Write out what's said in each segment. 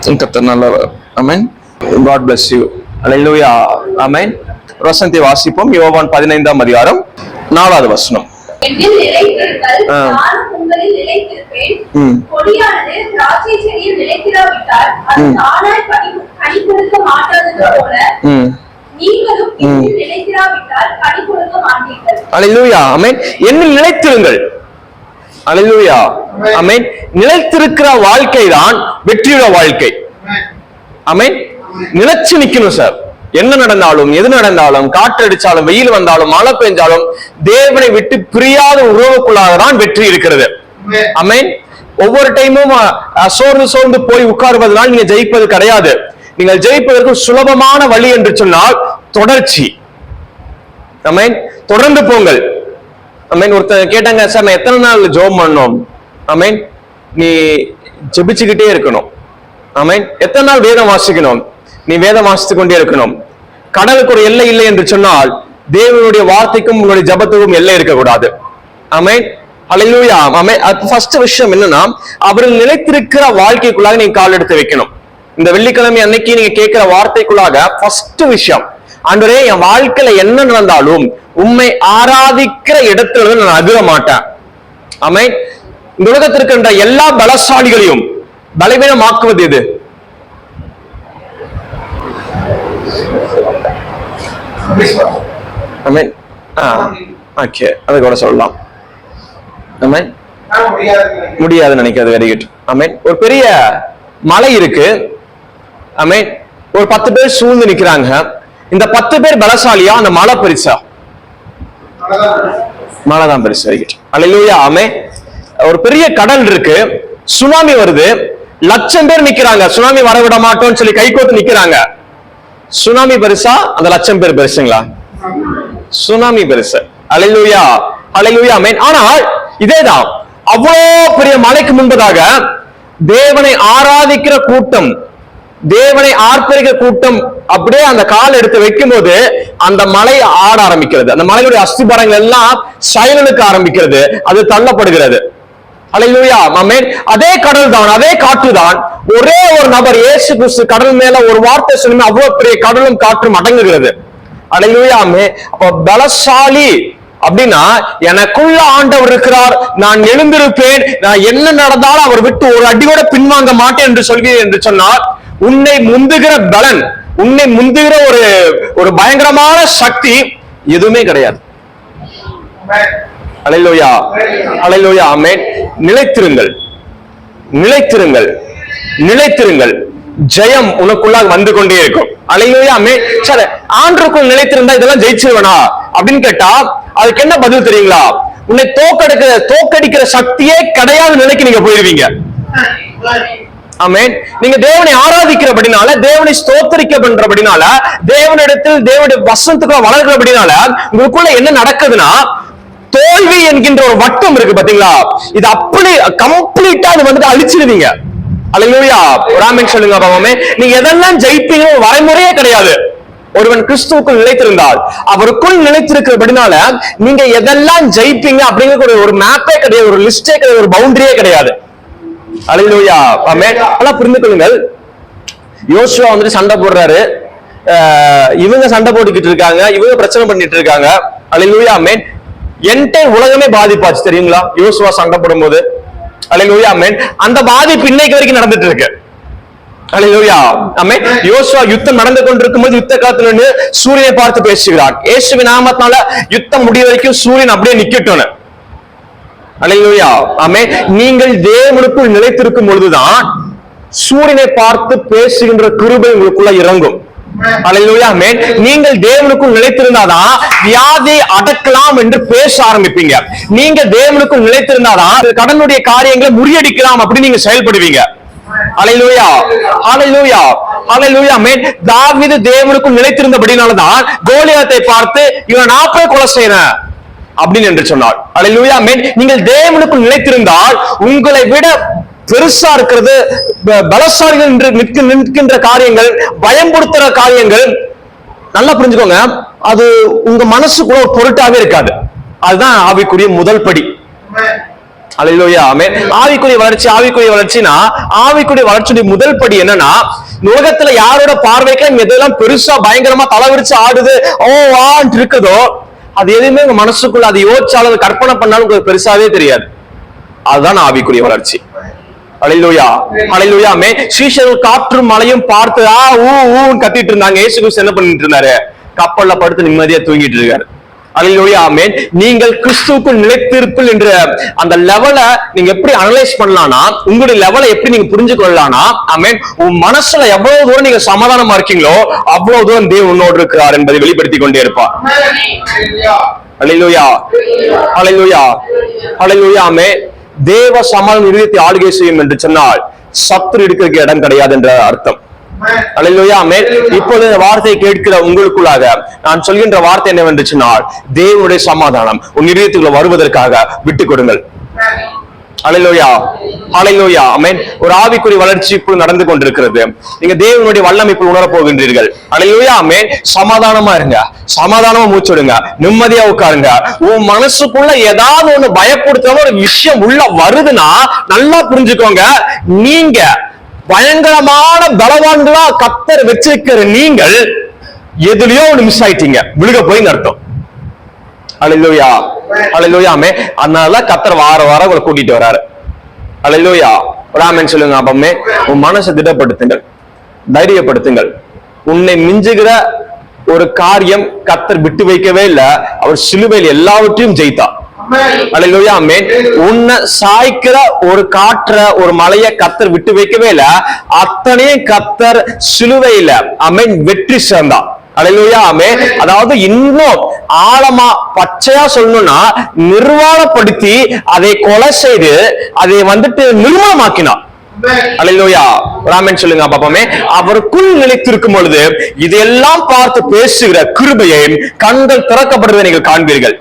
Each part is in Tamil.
கர்த்தர் நல்லவர். ஆமென். God bless you. Hallelujah. ஆமென். வசனத்தை வாசிப்போம். யோவான் 15ஆம் அதிகாரம் 4வது வசனம். என்னில் நிலைத்திருங்கள், நானும் உங்களில் நிலைத்திருப்பேன். கொடியானது திராட்சை செடியில் நிலைத்திராவிட்டால் அது தானாய் கனி கொடுக்க மாட்டாதது போல நீங்களும் என்னில் நிலைத்திராவிட்டால் கனி கொடுக்க மாட்டீர்கள். ஹல்லேலூயா. ஆமென். என்னில் நிலைத்திருங்கள். ஹல்லேலூயா. ஆமென். நிலைத்திருக்கிற வாழ்க்கை தான் வெற்றியுள்ள வாழ்க்கை. ஆமென். நிலைச்சு நிக்கணும் சார். என்ன நடந்தாலும் எது நடந்தாலும், காற்றடிச்சாலும், வெயில் வந்தாலும், மழை பெஞ்சாலும் தேவனை விட்டு பிரியாத உறவுக்குள்ளாக தான் வெற்றி இருக்கிறது. ஆமென். ஒவ்வொரு டைமும் சோர்ந்து போய் உட்காருவதனால் நீங்க ஜெயிப்பது கிடையாது. நீங்கள் ஜெயிப்பதற்கு சுலபமான வழி என்று சொன்னால் தொடர்ச்சி. ஆமென். தொடர்ந்து போங்கள். ஆமென். ஒருத்தர் கேட்டாங்க, சார் நான் எத்தனை நாள் ஜெபம் பண்ணணும்? ஆமென். நீ ஜெபிச்சுக்கிட்டே இருக்கணும். ஆமென். எத்தனை நாள் வேதம் வாசிக்கணும்? நீ வேதம் வாசித்துக் கொண்டே இருக்கணும். கடலுக்கு ஒரு எல்லை இல்லை என்று சொன்னால் தேவனுடைய வார்த்தைக்கும் உங்களுடைய ஜபத்துக்கும் எல்லை இருக்கக்கூடாது. ஆமென். ஹல்லேலூயா. ஆமென். ஃபர்ஸ்ட் விஷயம் என்னன்னா, அவர்கள் நிலைத்திருக்கிற வாழ்க்கைக்குள்ளாக நீங்க கால் எடுத்து வைக்கணும். இந்த வெள்ளிக்கிழமை அன்னைக்கு நீங்க கேட்கிற வார்த்தைக்குள்ளாக ஃபர்ஸ்ட் விஷயம், ஆண்டவரே என் வாழ்க்கையில என்ன நடந்தாலும் உம்மை ஆராதிக்கிற இடத்துல நான் அகுற மாட்டேன். ஆமென். இந்த உலகத்திற்கு இருக்கின்ற எல்லா பலசாலிகளையும் பலவீனமாக்குவது எது? ஆமென். ஓகே, அதை கூட சொல்லலாம். ஆமென். முடியாதுன்னு நினைக்கிறது. Very good. ஆமென். ஒரு பெரிய மலை இருக்கு. ஆமென். ஒரு 10 பேர் சூழ்ந்து நிக்கிறாங்க. இந்த 10 பேர் பலசாலியா, அந்த மலை பெருசா? மலை தான் பெருசு. Very good. ஹல்லேலூயா. ஆமென். ஒரு பெரிய கடல் இருக்கு, சுனாமி வருது, 1,00,000 பேர் நிக்கிறாங்க, சுனாமி வர விட மாட்டோம்னு சொல்லி கை கோத்து நிக்கிறாங்க. சுனாமி பெருசா, அந்த 1,00,000 பேர் பெருசுங்களா? சுனாமி பெருசு. ஹல்லேலூயா. ஹல்லேலூயா. ஆமென். ஆனால் இதேதான், அவ்வளோ பெரிய மலைக்கு முன்பதாக தேவனை ஆராதிக்கிற கூட்டம், தேவனை ஆர்ப்பரிக்கிற கூட்டம் அப்படியே அந்த கால் எடுத்து வைக்கும் போது அந்த மலை ஆட ஆரம்பிக்கிறது. அந்த மலையுடைய அஸ்திபாரங்கள் எல்லாம் சைலனுக்கு ஆரம்பிக்கிறது, அது தள்ளப்படுகிறது. ஹல்லேலூயா. ஆமென். அதே கடல் தான், அதே காற்று தான். ஒரே ஒரு நபர் இயேசு கிறிஸ்து கடல் மேல ஒரு வார்த்தை சொல்லுமே, அவ்வளவு பெரிய கடலும் காற்றும் அடங்குகிறது. ஹல்லேலூயா. ஆமென். அப்ப பலசாலி அப்படின்னா, எனக்குள்ள ஆண்டவர் இருக்கிறார், நான் எழுந்திருப்பேன், நான் என்ன நடந்தாலும் அவர் விட்டு ஒரு அடியோட பின்வாங்க மாட்டேன் என்று சொல்கிறேன் என்று சொன்னார், உன்னை முந்துகிற பலன், உன்னை முந்துகிற ஒரு பயங்கரமான சக்தி எதுவுமே கிடையாது. ஹல்லேலூயா. ஹல்லேலூயா. ஆமென். நிலைத்திருங்கள், நிலைத்திருங்கள், நிலைத்திருங்கள். ஜெயம் உனக்குள்ளாக வந்து கொண்டே இருக்கும். ஹல்லேலூயா. ஆமென். சரி, ஆண்டவருக்குள் நிலைத்திருந்தா இதெல்லாம் ஜெயிச்சிருவனா அப்படின்னு கேட்டா அதுக்கு என்ன பதில் தெரியுங்களா? உன்னை தோக்கடிக்கிற சக்தியே கிடையாது நிலைக்கு நீங்க போயிருவீங்க. ஆமென். நீங்க தேவனை ஆராதிக்கிறபடினால, தேவனை ஸ்தோத்திரிக்க பண்றபடினால, தேவனிடத்தில் தேவனுடைய வசனத்துக்குள்ள வளர்க்கிறபடினால உங்களுக்குள்ள என்ன நடக்குதுன்னா, தோல்வி என்கின்ற ஒரு வட்டம் இருக்கு பாத்தீங்களா, இது அப்படி கம்ப்ளீட்டா அது வந்துட்டு அழிச்சிருவீங்க. ஹல்லேலூயா. ஆமென் சொல்லுங்க பாவமே. நீங்க எதெல்லாம் ஜெயிப்பீங்க வரைமுறையே கிடையாது. ஒருவன் கிறிஸ்துவுக்குள் நிலைத்திருந்தால், அவருக்குள் நிலைத்திருக்கிறபடினால நீங்க எதெல்லாம் ஜெயிப்பீங்க அப்படிங்கிற ஒரு மேப்பே கிடையாது, ஒரு லிஸ்டே கிடையாது, ஒரு பவுண்டரியே கிடையாது. ஹல்லேலூயா. ஆமென். எல்லாம் புரிந்து கொள்ளுங்கள். யோசுவா வந்துட்டு சண்டை போடுறாரு, இவங்க சண்டை போட்டுக்கிட்டு இருக்காங்க, இவங்க பிரச்சனை பண்ணிட்டு இருக்காங்க. ஹல்லேலூயா. ஆமென். என்டையர் உலகமே பாதிப்பாச்சு தெரியுங்களா யோசுவா சண்டை போடும்போது? ஹல்லேலூயா. ஆமென். அந்த பாதிப்பு இன்னைக்கு வரைக்கும் நடந்துட்டு இருக்கு. ஹல்லேலூயா. ஆமென். யோசுவா யுத்தம் நடந்து கொண்டிருக்கும் போது யுத்த காலத்துல நின்று சூரியனை பார்த்து பேசுகிறார், இயேசுவின் நாமத்தினால யுத்தம் முடிய வரைக்கும் சூரியன் அப்படியே நிக்கட்டும். ஹல்லேலூயா. ஆமென். நீங்கள் தேவனுக்குள் நிலைத்திருக்கும் பொழுதுதான் சூரியனை பார்த்து பேசுகின்ற கிருபை உங்களுக்குள்ள இறங்கும். ஹல்லேலூயா. ஆமென். நீங்கள் தேவனுக்குள் நிலைத்திருந்தாதான் வியாதியை அடக்கலாம் என்று பேச ஆரம்பிப்பீங்க. நீங்க தேவனுக்குள் நிலைத்திருந்தாதான் கடனுடைய காரியங்களை முறியடிக்கலாம் அப்படின்னு நீங்க செயல்படுவீங்க. ஹல்லேலூயா. ஹல்லேலூயா. ஹல்லேலூயா. ஆமென். தாவீது தேவனுக்குள் நிலைத்திருந்தபடினாலதான் கோலியாத்தை பார்த்து இவன் 40 கொலை செய்யறேன் அப்படின்னு என்று சொன்னார். ஹல்லேலூயா. ஆமென். நீங்கள் தேவனுக்குள் நிலைத்திருந்தால் உங்களை விட பெருசா இருக்கிறது, பலசாலிகள் என்று நிற்கின்ற காரியங்கள், பயன்படுத்துற காரியங்கள், நல்லா புரிஞ்சுக்கோங்க, அது உங்க மனசுக்குள்ள ஒரு பொருட்டாவே இருக்காது. அதுதான் ஆவிக்குரிய முதல் படி. அல்லேலூயா ஆமென். ஆவிக்குரிய வளர்ச்சினா ஆவிக்குரிய வளர்ச்சியுடைய முதல் படி என்னன்னா, உலகத்துல யாரோட பார்வைக்கு எதெல்லாம் பெருசா பயங்கரமா தலைவிரிச்சு ஆடுது ஆன்ட்டு இருக்குதோ அது எதுவுமே உங்க மனசுக்குள்ள அதை யோசிச்சாலும் கற்பனை பண்ணாலும் உங்களுக்கு பெருசாவே தெரியாது. அதுதான் ஆவிக்குரிய வளர்ச்சி. அல்லேலூயா அல்லேலூயா ஆமென். சீஷர்கள் காற்றும் மழையும் பார்த்து ஊன்னு கத்திட்டு இருந்தாங்க. இயேசு கிறிஸ்து என்ன பண்ணிட்டு இருந்தாரு? கப்பல்ல படுத்து நிம்மதியா தூங்கிட்டு இருக்காரு. அல்லேலூயா ஆமென். நீங்கள் கிறிஸ்துவுக்குள் நிலைத்திருப்பில் என்ற அந்த லெவலை நீங்க எப்படி அனலைஸ் பண்ணலாம்னா, உங்களுடைய லெவலை எப்படி நீங்க புரிஞ்சு கொள்ளலாம்னா, ஆமென், உன் மனசுல எவ்வளவு தூரம் நீங்க சமாதானமா இருக்கீங்களோ அவ்வளவு தூரம் தேவன் உன்னோடு இருக்கிறார் என்பதை வெளிப்படுத்தி கொண்டே இருப்பார். அல்லேலூயா அல்லேலூயா அல்லேலூயா ஆமென். தேவ சமாதானம் இதயத்தை ஆளுகை செய்யும் என்று சொன்னால் சத்துரு இருக்கிறதுக்கு இடம் கிடையாது என்ற அர்த்தம். அல்லேலூயா ஆமென். இப்பொழுது இந்த வார்த்தையை கேட்கிற உங்களுக்குள்ளாக நான் சொல்கின்ற வார்த்தை என்னவென்று சொன்னால், தேவனுடைய சமாதானம் உன் இதயத்துக்குள்ள வருவதற்காக விட்டுக் கொடுங்கள். அல்லேலூயா அல்லேலூயா ஆமென். ஒரு ஆவிக்குரிய வளர்ச்சி இப்பொழுது நடந்து கொண்டிருக்கிறது. நீங்க தேவனுடைய வல்லமை இப்பொழுது உணரப் போகின்றீர்கள். அல்லேலூயா ஆமென். சமாதானமா இருங்க, சமாதானமா மூச்சுடுங்க, நிம்மதியா உட்காருங்க. உன் மனசுக்குள்ள ஏதாவது ஒண்ணு பயப்படுத்துற ஒரு விஷயம் உள்ள வருதுன்னா நல்லா புரிஞ்சுக்கோங்க, நீங்க பயங்கரமான பலவான்களா கர்த்தர் வச்சிருக்கிற நீங்கள் எதுலயோ ஒண்ணு மிஸ் ஆயிட்டீங்க, விழுக போய் அர்த்தம். அல்லேலூயா அல்லேலூயா ஆமென். அதனால கர்த்தர் வார வாரம் உங்களை கூட்டிட்டு வராரு. அல்லேலூயா ஆமென் சொல்லுங்க. அப்பமே உன் மனசை திடப்படுத்துங்கள், தைரியப்படுத்துங்கள். உன்னை மிஞ்சுகிற ஒரு காரியம் கர்த்தர் விட்டு வைக்கவே இல்லை. அவர் சிலுவையில் எல்லாவற்றையும் ஜெயித்தார். அல்லேலூயா ஆமென். உன்னை சாய்க்கிற ஒரு காற்ற ஒரு மலையை கர்த்தர் விட்டு வைக்கவே இல்லை. அத்தனையும் கர்த்தர் சிலுவையில ஆமென் வெற்றி சேர்ந்தார். அல்லேலூயா ஆமென். அதாவது இன்னும் ஆழமா பச்சையா சொல்லணும்னா, நிர்வாணப்படுத்தி அதை கொலை செய்து அதை நிர்மூலமாக்கினார். அல்லேலூயா ஆமென் சொல்லுங்க பாப்போமே. அவருக்குள் நிலைத்திருக்கும் பொழுது இதெல்லாம் பார்த்து பேசுகிற கிருபையை கண்கள் திறக்கப்படுவதை நீங்கள் காண்பீர்கள்.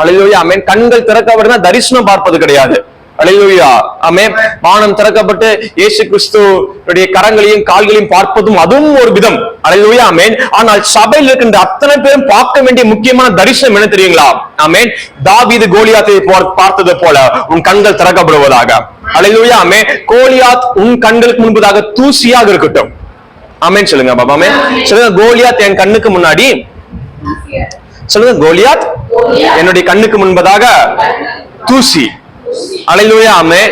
அல்லேலூயா ஆமென். கண்கள் திறக்கப்படுறதுனா தரிசனம் பார்ப்பது கிடையாது. அல்லேலூயா ஆமென். வானம் திறக்கப்பட்டு இயேசு கிறிஸ்துவுடைய கரங்களையும் கால்களையும் பார்ப்பதும் அதுவும் ஒரு விதம். அல்லேலூயா ஆமென். ஆனால் சபையில் இருக்கின்ற அத்தனை பேரும் பார்க்க வேண்டிய முக்கியமான தரிசனம் என்ன தெரியுங்களா? ஆமென். தாவீது கோலியாத்தை பார்த்தது போல உன் கண்கள் திறக்கப்படுவதாக. அல்லேலூயா ஆமென். கோலியாத் உன் கண்களுக்கு முன்பதாக தூசியாக இருக்கட்டும். ஆமென் சொல்லுங்க பாபா. ஆமென் சொல்லுங்க. கோலியாத் என் கண்ணுக்கு முன்னாடி, சொல்லுங்க, கோலியாத் என்னுடைய கண்ணுக்கு முன்பதாக தூசி. அல்லேலூயா ஆமென்.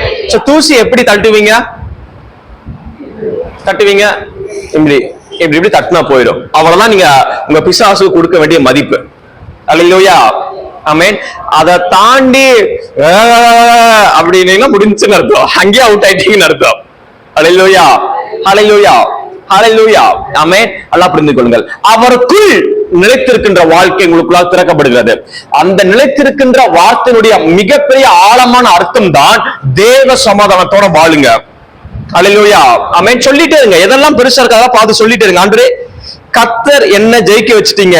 தூசி எப்படி தட்டுவீங்க? இப்படி தட்டினா போயிடும். அவ்வளவுதான் நீங்க உங்க பிசாசுக்கு கொடுக்க வேண்டிய மதிப்பு. அல்லேலூயா ஆமென். அதை தாண்டி அப்படின்னு முடிஞ்சுன்னு அர்த்தம், அங்கேயே அவுட் ஆயிட்டீங்கன்னு அர்த்தம். அல்லேலூயா அல்லேலூயா அல்லேலூயா ஆமென். அல்லாஹ் புரிந்து கொள்ளுங்கள். அவருக்குள் நிலைத்திருக்கின்ற வாழ்க்கை உங்களுக்குள்ளால் திறக்கப்படுகிறது. அந்த நிலைத்திருக்கின்ற வார்த்தையினுடைய மிகப்பெரிய ஆழமான அர்த்தம் தான் தேவ சமாதானத்தோட வாழுங்க. அல்லேலூயா ஆமென். சொல்லிட்டே இருங்க, எதெல்லாம் பெருசா இருக்காத பார்த்து சொல்லிட்டே இருங்க. ஆண்டவரே, கர்த்தர் என்ன ஜெயிக்க வச்சுட்டீங்க,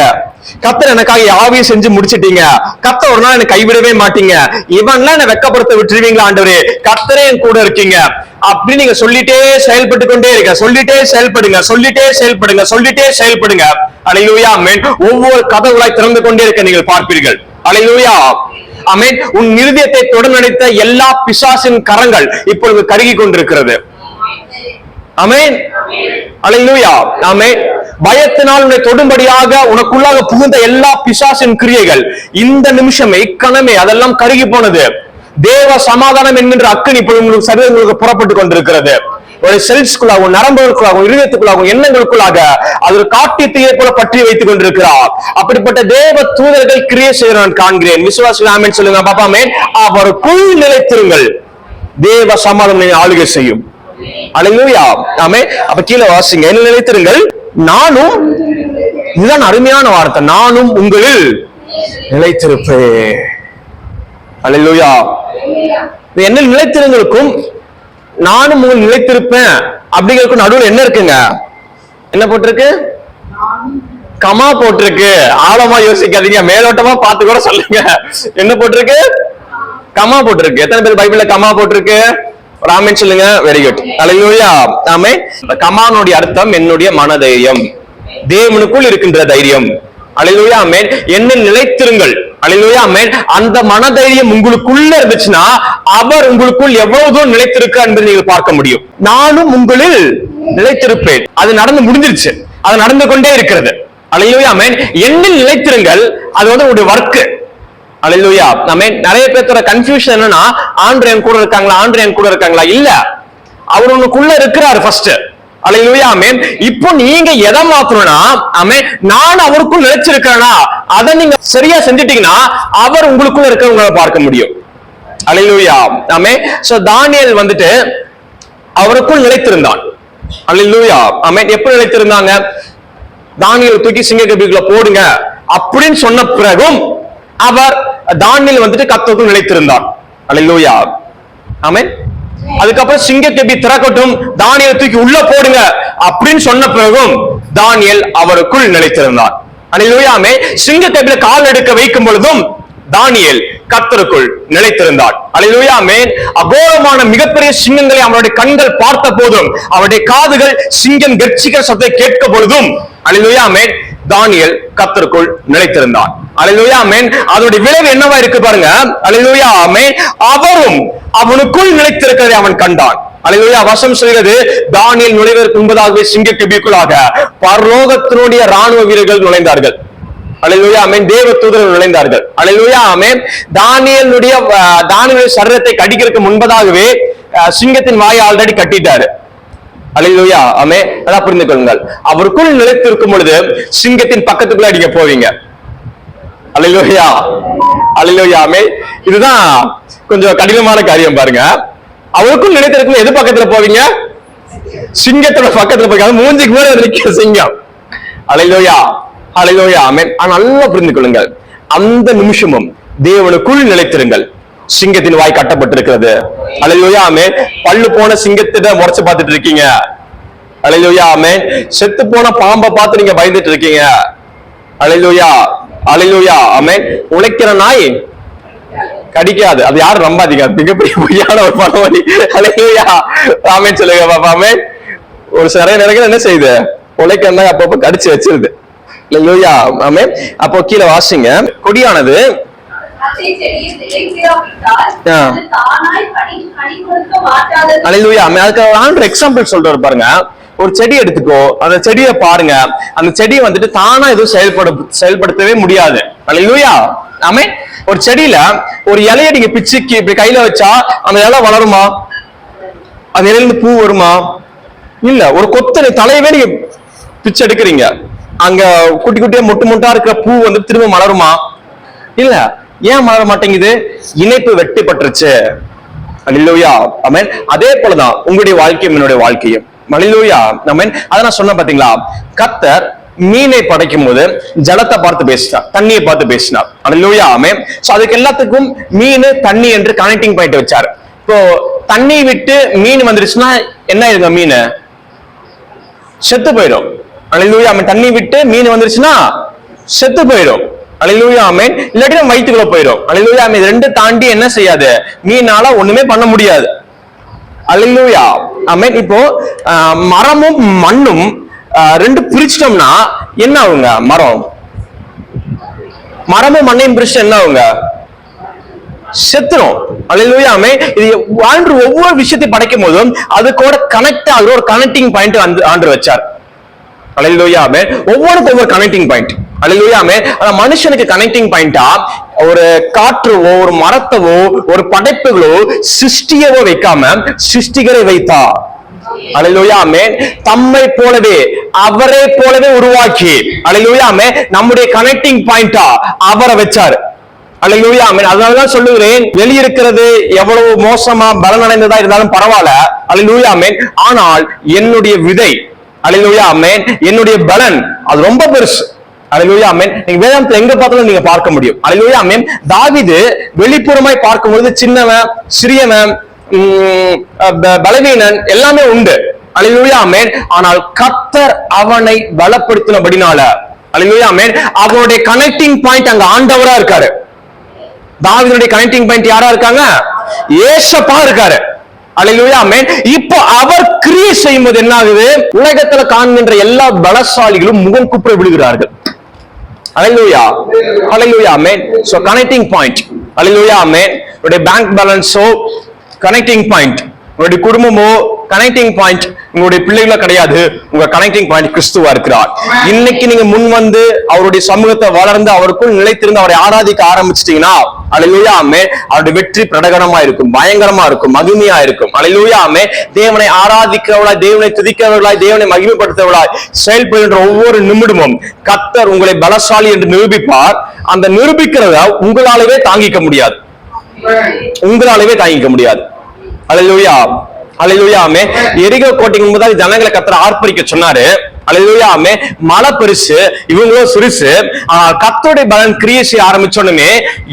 கர்த்தர் எனக்காக யாவையும் செஞ்சு முடிச்சிட்டீங்க, கர்த்தர் ஒரு நாள் எனக்கு கைவிடவே மாட்டீங்க, இவன்லாம் என்ன வெட்கப்படுத்த விட்டுருவீங்களா ஆண்டவரே, கர்த்தரே என் கூட இருக்கீங்க அப்படின்னு நீங்க சொல்லிட்டே செயல்பட்டு கொண்டே இருக்க. சொல்லிட்டே செயல்படுங்க, சொல்லிட்டே செயல்படுங்க, சொல்லிட்டே செயல்படுங்க. அல்லேலூயா ஆமென். ஒவ்வொரு கதவுகளாய் திறந்து கொண்டே இருக்க நீங்கள் பார்ப்பீர்கள். அல்லேலூயா ஆமென். உன் இருதயத்தை தொடர்நினைத்த எல்லா பிசாசின் கரங்கள் இப்பொழுது கருகி கொண்டிருக்கிறது. ஆமென். அல்லேலூயா ஆமென். பயத்தினால் உன்னை தொடும்படியாக உனக்குள்ளாக புகுந்த எல்லா பிசாசின் கிரியைகள் இந்த நிமிஷமே இக்கணமே அதெல்லாம் கருகி போனது. தேவ சமாதானம் என்கின்ற அக்கினி இப்பொழுது உங்களுக்கு சரீரங்களுக்கு புறப்பட்டு கொண்டிருக்கிறது. ஒரு செல்ஸ்குள்ளாகவும் நரம்புகளுக்குள்ளாகவும் இருதயத்துக்குள்ளாகவும் எண்ணங்களுக்குள்ளாக அது ஒரு காட்டு தீயை போல பற்றி வைத்துக் கொண்டிருக்கிறார். அப்படிப்பட்ட தேவ தூதர்கள் கிரியை செய்ய நான் காண்கிறேன். விசுவாசிகள் ஆமென் சொல்லுங்க பாப்பா. ஆமென். அவருக்குள் நிலைத்திருங்கள், தேவ சமாதானம் ஆளுகை செய்யும். அல்லேலூயா ஆமென். அப்ப கீழே வாசிங்க, என்ன நிலைத்திருங்கள், நானும், இதுதான் அருமையான வார்த்தை, நானும் உங்களில் நிலைத்திருப்பேன். அல்லேலூயா. என்ன நிலைத்திருங்களுக்கும் நானும் உங்கள் நிலைத்திருப்பேன் அப்படிங்கிறதுக்கு நடுவில் என்ன இருக்குங்க? என்ன போட்டிருக்கு? கமா போட்டிருக்கு. ஆழமா யோசிக்காதீங்க, மேலோட்டமா பார்த்து கூட சொல்லுங்க. என்ன போட்டிருக்கு? கமா போட்டிருக்கு. எத்தனை பேர் பைபிள்ல கமா போட்டிருக்கு? ஆமென் சொல்லுங்க. Very good. அல்லேலூயா ஆமென். கமானுடைய அர்த்தம் என்னுடைய மனதைரியம், தேவனுக்குள் இருக்கின்ற தைரியம். அல்லேலூயா ஆமென். என்ன நிலைத்திருங்கள், அல்லேலூயா ஆமென். அந்த மனதைரியம் உங்களுக்குள்ள இருந்துச்சுன்னா அவர் உங்களுக்குள் எவ்வளவு தூரம் நிலைத்திருக்க என்பதை நீங்கள் பார்க்க முடியும். நானும் உங்களில் நிலைத்திருப்பேன். அது நடந்து முடிஞ்சிருச்சு, அது நடந்து கொண்டே இருக்கிறது. அல்லேலூயா ஆமென். என்னில் நிலைத்திருங்கள், அது வந்து உங்களுடைய வர்க். அல்லேலூயா ஆமென். நிறைய பேரோட கன்ஃபியூஷன் என்னன்னா, ஆண்டவர் என் கூட இருக்காங்களா, ஆண்டவர் என் கூட இருக்காங்களா? இல்ல, அவர் உனக்குள்ள இருக்கிறார் ஃபர்ஸ்ட். அல்லேலூயா ஆமென். இப்போ நீங்க எதை மாத்தணும்னா, ஆமென், நான் அவருக்குள் நிலைச்சிருக்கேனா அதை நீங்க சரியா செஞ்சிட்டீங்கன்னா அவர் உங்களுக்குள்ள இருக்க உங்களை பார்க்க முடியும். அல்லேலூயா ஆமென். சோ தானியேல் வந்துட்டு அவருக்குள் நிலைத்திருந்தான். அல்லேலூயா ஆமென். எப்படி நிலைத்திருந்தாங்க? தானியேல் தூக்கி சிங்கக்கபிக்குள்ள போடுங்க அப்படின்னு சொன்ன பிறகும் அவர் தானியேல் வந்துட்டு கர்த்தருக்குள் நிலைத்திருந்தார். அல்லேலூயா ஆமென். அதுக்கப்புறம் சிங்கக்கபி திறக்கட்டும், தானியேல் தூக்கி உள்ள போடுங்க அப்படின்னு சொன்ன பிறகும் தானியேல் அவருக்குள் நிலைத்திருந்தார். அல்லேலூயா ஆமென். சிங்கக்கபில கால் எடுக்க வைக்கும் பொழுதும் தானியேல் கர்த்தருக்குள் நிலைத்திருந்தார். அல்லேலூயா ஆமென். அகோரமான மிகப்பெரிய சிங்கங்களை அவருடைய கண்கள் பார்த்த போதும், அவருடைய காதுகள் சிங்கம் கர்ச்சிக்கிற சத்தத்தை கேட்க பொழுதும், அல்லேலூயா ஆமென், தானியேல் கர்த்தருக்குள் நிலைத்திருந்தார். அல்லேலூயா ஆமென். அதோட விளைவு என்னவா இருக்கு பாருங்க. அல்லேலூயா ஆமென். அவரும் அவனுக்குள் நிலைத்திருக்கிறதை அவன் கண்டான். அல்லேலூயா. வசனம் சொல்கிறது, தானியேல் நுழைவதற்கு முன்பதாகவே சிங்கக்கபிக்குள்ளாக பரலோகத்தினுடைய ராணுவ வீரர்கள் நுழைந்தார்கள். அல்லேலூயா ஆமென். தேவ தூதர்கள் நுழைந்தார்கள். அல்லேலூயா ஆமென். தானியேலுடைய சரீரத்தை கடிக்கிறதுக்கு முன்பதாகவே சிங்கத்தின் வாயை ஆல்ரெடி கட்டிட்டாரு. அல்லேலூயா ஆமென். அதான் புரிந்து கொள்ளுங்கள். அவருக்குள் நிலைத்திருக்கும் பொழுது சிங்கத்தின் பக்கத்துக்குள்ள நீங்க போவீங்க. அல்லேலூயா அல்லேலூயா ஆமென். இதுதான் கொஞ்சம் கடினமான காரியம் பாருங்க. அவருக்குள் நிலைத்திருக்கும் எது பக்கத்துல போவீங்க? சிங்கத்தோட பக்கத்துல போவீங்க. மூஞ்சிக்கு மேல நிற்கிற சிங்கம். அல்லேலூயா அல்லேலூயா ஆமென். நல்லா புரிந்து கொள்ளுங்கள். அந்த நிமிஷமும் தேவனுக்குள் நிலைத்திருங்கள். சிங்கத்தின் வாய் கட்டப்பட்டிருக்கிறது. அல்லேலூயா ஆமென். பல்லு போன சிங்கத்திட்ட முறைச்சு பார்த்துட்டு இருக்கீங்க. அல்லேலூயா ஆமென். செத்து போன பாம்பை பார்த்து நீங்க பயந்துட்டு இருக்கீங்க. அல்லேலூயா அல்லேலூயா ஆமென். உழைக்கிற நாய் கடிக்காது, அது யாரும் நம்பாதீங்க, மிகப்பெரிய பொய்யான ஒரு பழமொழி. அல்லேலூயா ஆமென் சொல்லுங்க பாப்பா. ஆமென். ஒரு சில நேரங்கள் என்ன செய்யுது? உழைக்கிற நாய் அப்பப்ப கடிச்சு வச்சிருது. அல்லேலூயா ஆமென். அப்போ கீழே வாசிங்க. கொடியானது அல்லேலூயா ஆமென். அதுக்கு ஆண்டவர் எக்ஸாம்பிள் சொல்றாரு பாருங்க. ஒரு செடி எடுத்துக்கோ, அந்த செடியை பாருங்க, அந்த செடியை வந்துட்டு தானா எதுவும் செயல்படுத்தவே முடியாது. அல்லேலூயா ஆமென். ஒரு செடியில ஒரு இலையை நீங்க பிச்சுக்கு இப்படி கையில வச்சா அந்த இலை வளருமா? அந்த இலையில இருந்து பூ வருமா? இல்ல. ஒரு கொத்தனை தலையவே நீங்க பிச்சு எடுக்கிறீங்க, அங்க குட்டி குட்டியா மொட்டு மொட்டா இருக்கிற பூ வந்து திரும்ப மலருமா? இல்ல. ஏன் மலர மாட்டேங்குது? இணைப்பு வெட்டிப்பட்டுருச்சு. அல்லேலூயா ஆமென். அதே போலதான் உங்களுடைய வாழ்க்கையும் என்னுடைய வாழ்க்கையும். அல்லேலூயா ஆமென். அத நான் சொன்ன பாத்தீங்களா, கர்த்தர் மீனை படைக்கும் போது ஜலத்தை பார்த்து பேசினார், தண்ணியை பார்த்து பேசினார். அல்லேலூயா ஆமென். சோ அதுக்கு எல்லாத்துக்கும் மீன் தண்ணி என்று கனெக்டிங் பாயிண்ட் வச்சாரு. இப்போ தண்ணி விட்டு மீன் வந்துருச்சுன்னா என்ன ஆயிருங்க? மீன் செத்து போயிடும். அல்லேலூயா ஆமென். தண்ணி விட்டு மீன் வந்துருச்சுன்னா செத்து போயிடும். அல்லேலூயா ஆமென். இல்லாட்டி வயிற்றுக்குள்ள போயிடும். அல்லேலூயா ஆமென். ரெண்டு தாண்டி என்ன செய்யாது? மீனால ஒண்ணுமே பண்ண முடியாது. அல்லேலூயா ஆமென். இப்போ மரமும் மண்ணும் ரெண்டு பிரிச்சிட்டோம்னா என்ன ஆகுங்க? மரமும் மண்ணையும் பிரிச்சு என்ன ஆகுங்க? செத்துரும். அல்லேலூயா ஆமென். இது ஆண்டவர் ஒவ்வொரு விஷயத்தை படைக்கும் போதும் அது கூட கனெக்ட் ஆகுற ஒரு கனெக்டிங் பாயிண்ட் ஆண்டவர் வச்சார். அல்லேலூயா ஆமென். ஒவ்வொருக்கும் ஒவ்வொரு கனெக்டிங் பாயிண்ட். அல்லேலூயா ஆமென். ஆனா மனுஷனுக்கு கனெக்டிங் பாயிண்டா ஒரு காற்றுவோ ஒரு மரத்தவோ ஒரு படைப்புகளோ சிருஷ்டியவோ வைக்காம சிருஷ்டிகரை வைத்தா. அல்லேலூயா ஆமென். தம்மை போலவே அவரை போலவே உருவாக்கி, அல்லேலூயா ஆமென், நம்முடைய கனெக்டிங் பாயிண்டா அவரை வச்சாரு. அல்லேலூயா ஆமென். அதனாலதான் சொல்லுகிறேன், வெளியிருக்கிறது எவ்வளவு மோசமா பலனடைந்ததா இருந்தாலும் பரவாயில்ல. அல்லேலூயா ஆமென். ஆனால் என்னுடைய விதை, அல்லேலூயா ஆமென், என்னுடைய பலன் அது ரொம்ப பெருசு. அல்லேலூயா ஆமென். நீங்க வேதாந்தத்துல எங்க பார்த்தாலும் நீங்க பார்க்க முடியும். அல்லேலூயா ஆமென். தாவீது வெளிப்புறமாய் பார்க்கும்போது சின்னவன், சிறியவன், பலவீனன் எல்லாமே உண்டு. அல்லேலூயா ஆமென். ஆனால் கர்த்தர் அவனை பலப்படுத்தினபடினால, அல்லேலூயா ஆமென், அவனுடைய கனெக்டிங் பாயிண்ட் அங்க ஆண்டவரா இருக்காரு. தாவீதுடைய கனெக்டிங் பாயிண்ட் யாரா இருக்காங்க? ஏசப்பா இருக்காரு. அல்லேலூயா ஆமென். இப்போ அவர் கிரியை செய்யும்போது என்ன ஆகுது? உலகத்துல காண்கின்ற எல்லா பலசாலிகளும் முகம் குப்புற விழுகிறார்கள். Hallelujah. Hallelujah. Amen. So connecting point. Hallelujah. Amen. உங்களுடைய பேங்க் பேலன்ஸோ கனெக்டிங் பாயிண்ட், உங்களுடைய குடும்பமோ கனெக்டிங் பாயிண்ட், உங்களுடைய பிள்ளைகளோ கிடையாது. உங்க கனெக்டிங் பாயிண்ட் கிறிஸ்துவா இருக்கிறார். இன்னைக்கு நீங்க முன் வந்து அவருடைய சமூகத்தை வளர்ந்து அவருக்குள் நிலைத்திருந்து அவரை ஆராதிக்க ஆரம்பிச்சிட்டீங்கன்னா அல்லேலூயா ஆமென், அவருடைய வெற்றி பிரகடனமா இருக்கும், பயங்கரமா இருக்கும், மகிமையா இருக்கும். அல்லேலூயா ஆமென். தேவனை ஆராதிக்கிறவர்களாய், தேவனை துதிக்கிறவர்களாய், தேவனை மகிமைப்படுத்துறவர்களாய் செயல்படுகின்ற ஒவ்வொரு நிமிடமும் கர்த்தர் உங்களை பலசாலி என்று நிரூபிப்பார். அந்த நிரூபிக்கிறத உங்களாலவே தாங்கிக்க முடியாது, உங்களாலவே தாங்கிக்க முடியாது. அல்லேலூயா அல்லேலூயா ஆமென். எரிகோ கோட்டைக்கு முன்பதாக ஜனங்களை கர்த்தர் ஆர்ப்பரிக்க சொன்னாரு. அல்லேலூயா ஆமென். மலை பெருசு, இவங்களோ சிறுசு. கர்த்தருடைய பலன் கிரியை செய்ய ஆரம்பிச்சோன்னுமே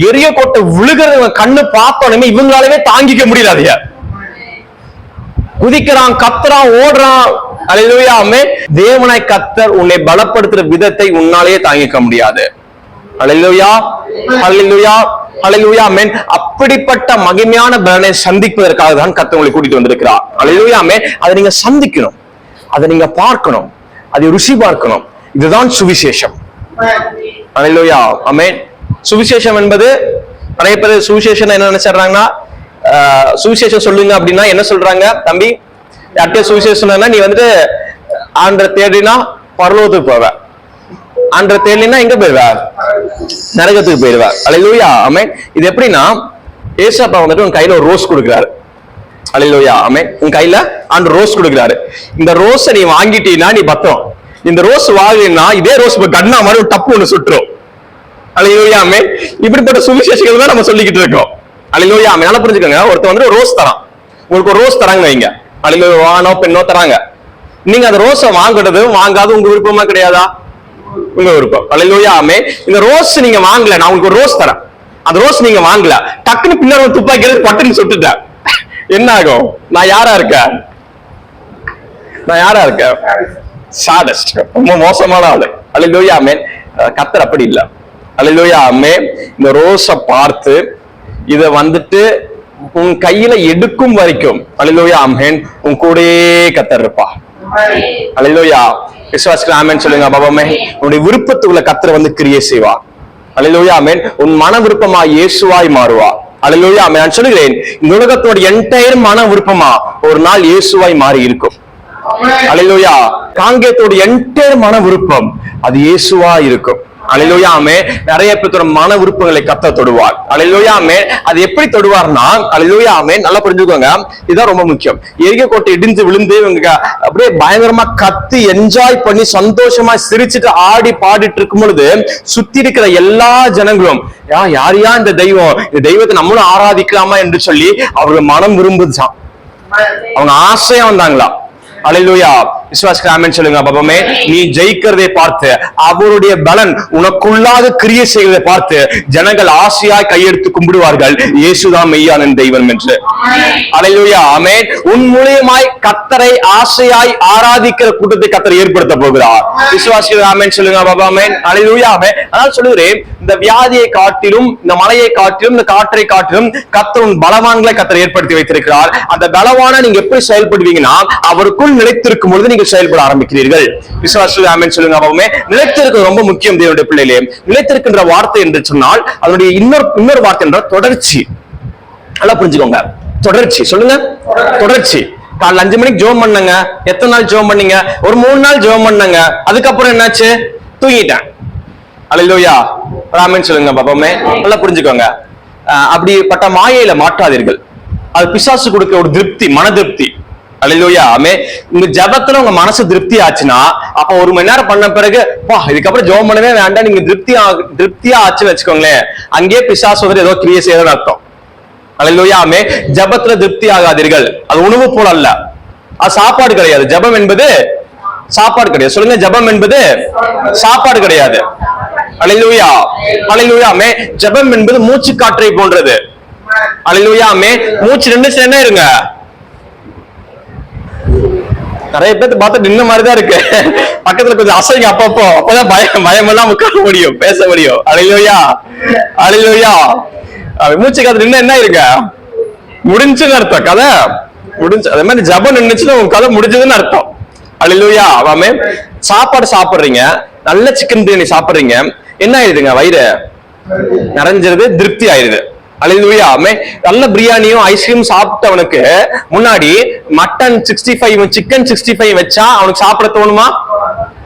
எரிகோ கோட்டை விழுகிறவங்க கண்ணு பார்த்தோன்னுமே இவங்களாலவே தாங்கிக்க முடியல. குதிக்கிறான், கத்துறான், ஓடுறான். அல்லேலூயா ஆமென். தேவனை கர்த்தர் உன்னை பலப்படுத்துற விதத்தை உன்னாலேயே தாங்கிக்க முடியாது. அல்லேலூயா அல்லேலூயா அல்லேலூயா ஆமென். அப்படிப்பட்ட மகிமையான பலனை சந்திப்பதற்காக தான் கர்த்தர் உங்களை கூட்டிட்டு வந்திருக்கிறார். அல்லேலூயா ஆமென். அதை நீங்க சந்திக்கணும், அதை நீங்க பார்க்கணும், அதை ருசி பார்க்கணும். இதுதான் சுவிசேஷம். அல்லேலூயா ஆமென். சுவிசேஷம் என்பது நிறைய பேர் சுவிசேஷம் என்ன நினைச்சிடுறாங்கன்னா, சுவிசேஷம் சொல்லுங்க அப்படின்னா என்ன சொல்றாங்க, தம்பி யார்கிட்ட சுவிசேஷம் நீ வந்துட்டு ஆண்டரை தேடினா பரலோகத்துக்கு போவ, ஆண்டரை தேடினா எங்க போயிருவ, நரகத்துக்கு போயிருவ. அல்லேலூயா ஆமென். இது எப்படின்னா, ஏசப்பா வந்துட்டு உன் கையில ஒரு ரோஸ் கொடுக்குறாரு. அல்லேலூயா ஆமென். உன் கையில ஆண்டு ரோஸ் கொடுக்குறாரு. இந்த ரோஸை நீ வாங்கிட்டீன்னா நீ பத்திரம். இந்த ரோஸ் வாங்கினா இதே ரோஸ் கண்ணா மாதிரி ஒரு டப்பு ஒண்ணு சுட்டுரும். அல்லேலூயா ஆமென். இப்படிப்பட்ட சுவிசேஷங்கள் தான் நம்ம சொல்லிக்கிட்டு இருக்கோம். அல்லேலூயா ஆமென். நல்லா புரிஞ்சுக்கோங்க. ஒருத்தர் வந்து ரோஸ் தரான், உங்களுக்கு ஒரு ரோஸ் தராங்க வைங்க. அல்லேலூயா, ஆணோ பெண்ணோ தராங்க. நீங்க அந்த ரோஸை வாங்குறது வாங்காது உங்க விருப்பமா கிடையாதா? உங்க விருப்பம். அல்லேலூயா ஆமென். இந்த ரோஸ் நீங்க வாங்கல, நான் உங்களுக்கு ஒரு ரோஸ் தரேன். அந்த ரோஸ் நீங்க வாங்கல, டக்குன்னு பின்னாடி துப்பாக்கி பட்டுன்னு சுட்டுட்டேன், என்ன ஆகும்? நான் யாரா இருக்கேன்? நான் யாரா இருக்கேன்? சாடஸ்ட், ரொம்ப மோசமான ஆளு. அல்லேலூயா ஆமென். கர்த்தர் அப்படி இல்ல. அல்லேலூயா ஆமென். இந்த ரோஸை பார்த்து இத வந்துட்டு உன் கையில எடுக்கும் வரைக்கும் அல்லேலூயா ஆமென் உன் கூடயே கர்த்தர் இருப்பா. அல்லேலூயா. விசுவாசிகள் ஆமென் சொல்லுங்க. பாபாமே உன்னுடைய விருப்பத்துக்குள்ள கர்த்தர் வந்து கிரியை செய்வா. அல்லேலூயா ஆமென். உன் மன விருப்பமா இயேசுவாய் மாறுவா. அல்லேலூயா ஆமென். நான் சொல்லுகிறேன், இந்த உலகத்தோட என்டையர் மன விருப்பமா ஒரு நாள் இயேசுவாய் மாறி இருக்கும். அல்லேலூயா. காங்கேயத்தோட என்டையர் மன விருப்பம் அது இயேசுவா இருக்கும். அல்லேலூயா ஆமென். நிறைய பேரோட மன விருப்பங்களை கர்த்தர் தொடுவார். அல்லேலூயா ஆமென். அது எப்படி தொடுவார்னா, அல்லேலூயா ஆமென், நல்லா புரிஞ்சுக்கோங்க, இதுதான் ரொம்ப முக்கியம். எரிகோ கோட்டை இடிஞ்சு விழுந்து இவங்க அப்படியே பயங்கரமா கத்தி என்ஜாய் பண்ணி சந்தோஷமா சிரிச்சுட்டு ஆடி பாடிட்டு இருக்கும் பொழுது சுத்தி இருக்கிற எல்லா ஜனங்களும் யாரையா இந்த தெய்வம், இந்த தெய்வத்தை நம்மளும் ஆராதிக்கலாமா என்று சொல்லி அவர்கள் மனம் விரும்புதான், அவங்க ஆசையா வந்தாங்களா. அல்லேலூயா. விசுவாசிகள் ஆமென் சொல்லுங்க. பாபாமே நீ ஜெயிக்கிறதை பார்த்து அவருடைய பலன் உனக்குள்ளாக கிரியை செய்வதை பார்த்து ஜனங்கள் ஆசையாய் கையெடுத்து கும்பிடுவார்கள், இயேசுதான் மெய்யான தெய்வம் என்று. அல்லேலூயா ஆமென். உன் மூலியமாய் கர்த்தரை ஆசையாய் ஆராதிக்கிற கூட்டத்தை கர்த்தர் ஏற்படுத்த போகிறார். விசுவாசிகள் ஆமென் சொல்லுங்க. பாபாமே அல்லேலூயா ஆமென். அதனால சொல்லுகிறேன், இந்த வியாதியை காட்டிலும், இந்த மலையை காட்டிலும், இந்த காற்றை காட்டிலும் கர்த்தர் உன் பலவான்களை கர்த்தர் ஏற்படுத்தி வைத்திருக்கிறார். அந்த பலவான நீங்க எப்படி செயல்படுவீங்கன்னா, அவருக்குள் நிலைத்திருக்கும் பொழுது நீங்கள் செயல்பட ஆரம்பிக்கிறீர்கள். விசுவாசிகள் ஆமென் சொல்லுங்க. பாபாமே நிலைத்திருக்கிறது ரொம்ப முக்கியம். தேவனுடைய பிள்ளைகளே, நிலைத்திருக்கின்ற வார்த்தை என்று சொன்னால் அதனுடைய இன்னொரு வார்த்தை என்ற தொடர்ச்சி. நல்லா புரிஞ்சுக்கோங்க. தொடர்ச்சி. சொல்லுங்க, தொடர்ச்சி. காலைல 5 மணிக்கு ஜெபம் பண்ணங்க, எத்தனை நாள் ஜெபம் பண்ணீங்க? ஒரு 3 நாள் ஜெபம் பண்ணங்க, அதுக்கப்புறம் என்னாச்சு? தூங்கிட்டேன். அல்லேலூயா ஆமென் சொல்லுங்க. பாபாமே நல்லா புரிஞ்சுக்கோங்க. அப்படிப்பட்ட மாயையில மாட்டாதீர்கள். அது பிசாசு கொடுக்க ஒரு திருப்தி, மன திருப்தி. அல்லேலூயா ஆமென். உங்க ஜெபத்துல உங்க மனசு திருப்தி ஆச்சுன்னா, அப்ப 1 மணி நேரம் பண்ண பிறகு இதுக்கப்புறம் ஜெபம் பண்ணவே வேண்டாம், நீங்க திருப்தியா ஆச்சுன்னு வச்சுக்கோங்களேன், அங்கேயே பிசாசு வந்து ஏதோ கிரியை செய்யறதுன்னு அர்த்தம். அல்லேலூயா ஆமென். ஜெபத்துல திருப்தி ஆகாதீர்கள். அது உணவு போல அல்ல, அது சாப்பாடு கிடையாது. ஜெபம் என்பது சாப்பாடு கிடையாது. சொல்லுங்க, ஜெபம் என்பது சாப்பாடு கிடையாது. அல்லேலூயா அல்லேலூயா ஆமென். ஜெபம் என்பது மூச்சு காற்றை போன்றது. அல்லேலூயா ஆமென். மூச்சு நின்னுச்சு என்ன இருங்க, நிறைய பேர் பார்த்து நின்ன மாதிரிதான் இருக்கு. பக்கத்துல கொஞ்சம் அசைங்க அப்பப்போ, அப்பதான் பயம் எல்லாம் உட்கார முடியும், பேச முடியும். அல்லேலூயா அல்லேலூயா. மூச்சு காத்து நின்று என்ன இருக்க, முடிஞ்சுன்னு அர்த்தம், கதை முடிஞ்சு. அதே மாதிரி ஜபம் நின்னுச்சுன்னா உங்க கதை முடிஞ்சதுன்னு அர்த்தம். அல்லேலூயா ஆமென். சாப்பாடு சாப்பிடுறீங்க, நல்ல சிக்கன் பிரியாணி சாப்பிடுறீங்க, என்ன ஆயிடுதுங்க, வயிறு நிறைஞ்சிருது, திருப்தி ஆயிடுது. அல்லேலூயா. ஆமென். நல்ல பிரியாணியும் ஐஸ்கிரீம் சாப்பிட்டவனுக்கு முன்னாடி மட்டன் 65 சிக்கன் 65 வச்சா அவனுக்கு சாப்பிட தோணுமா?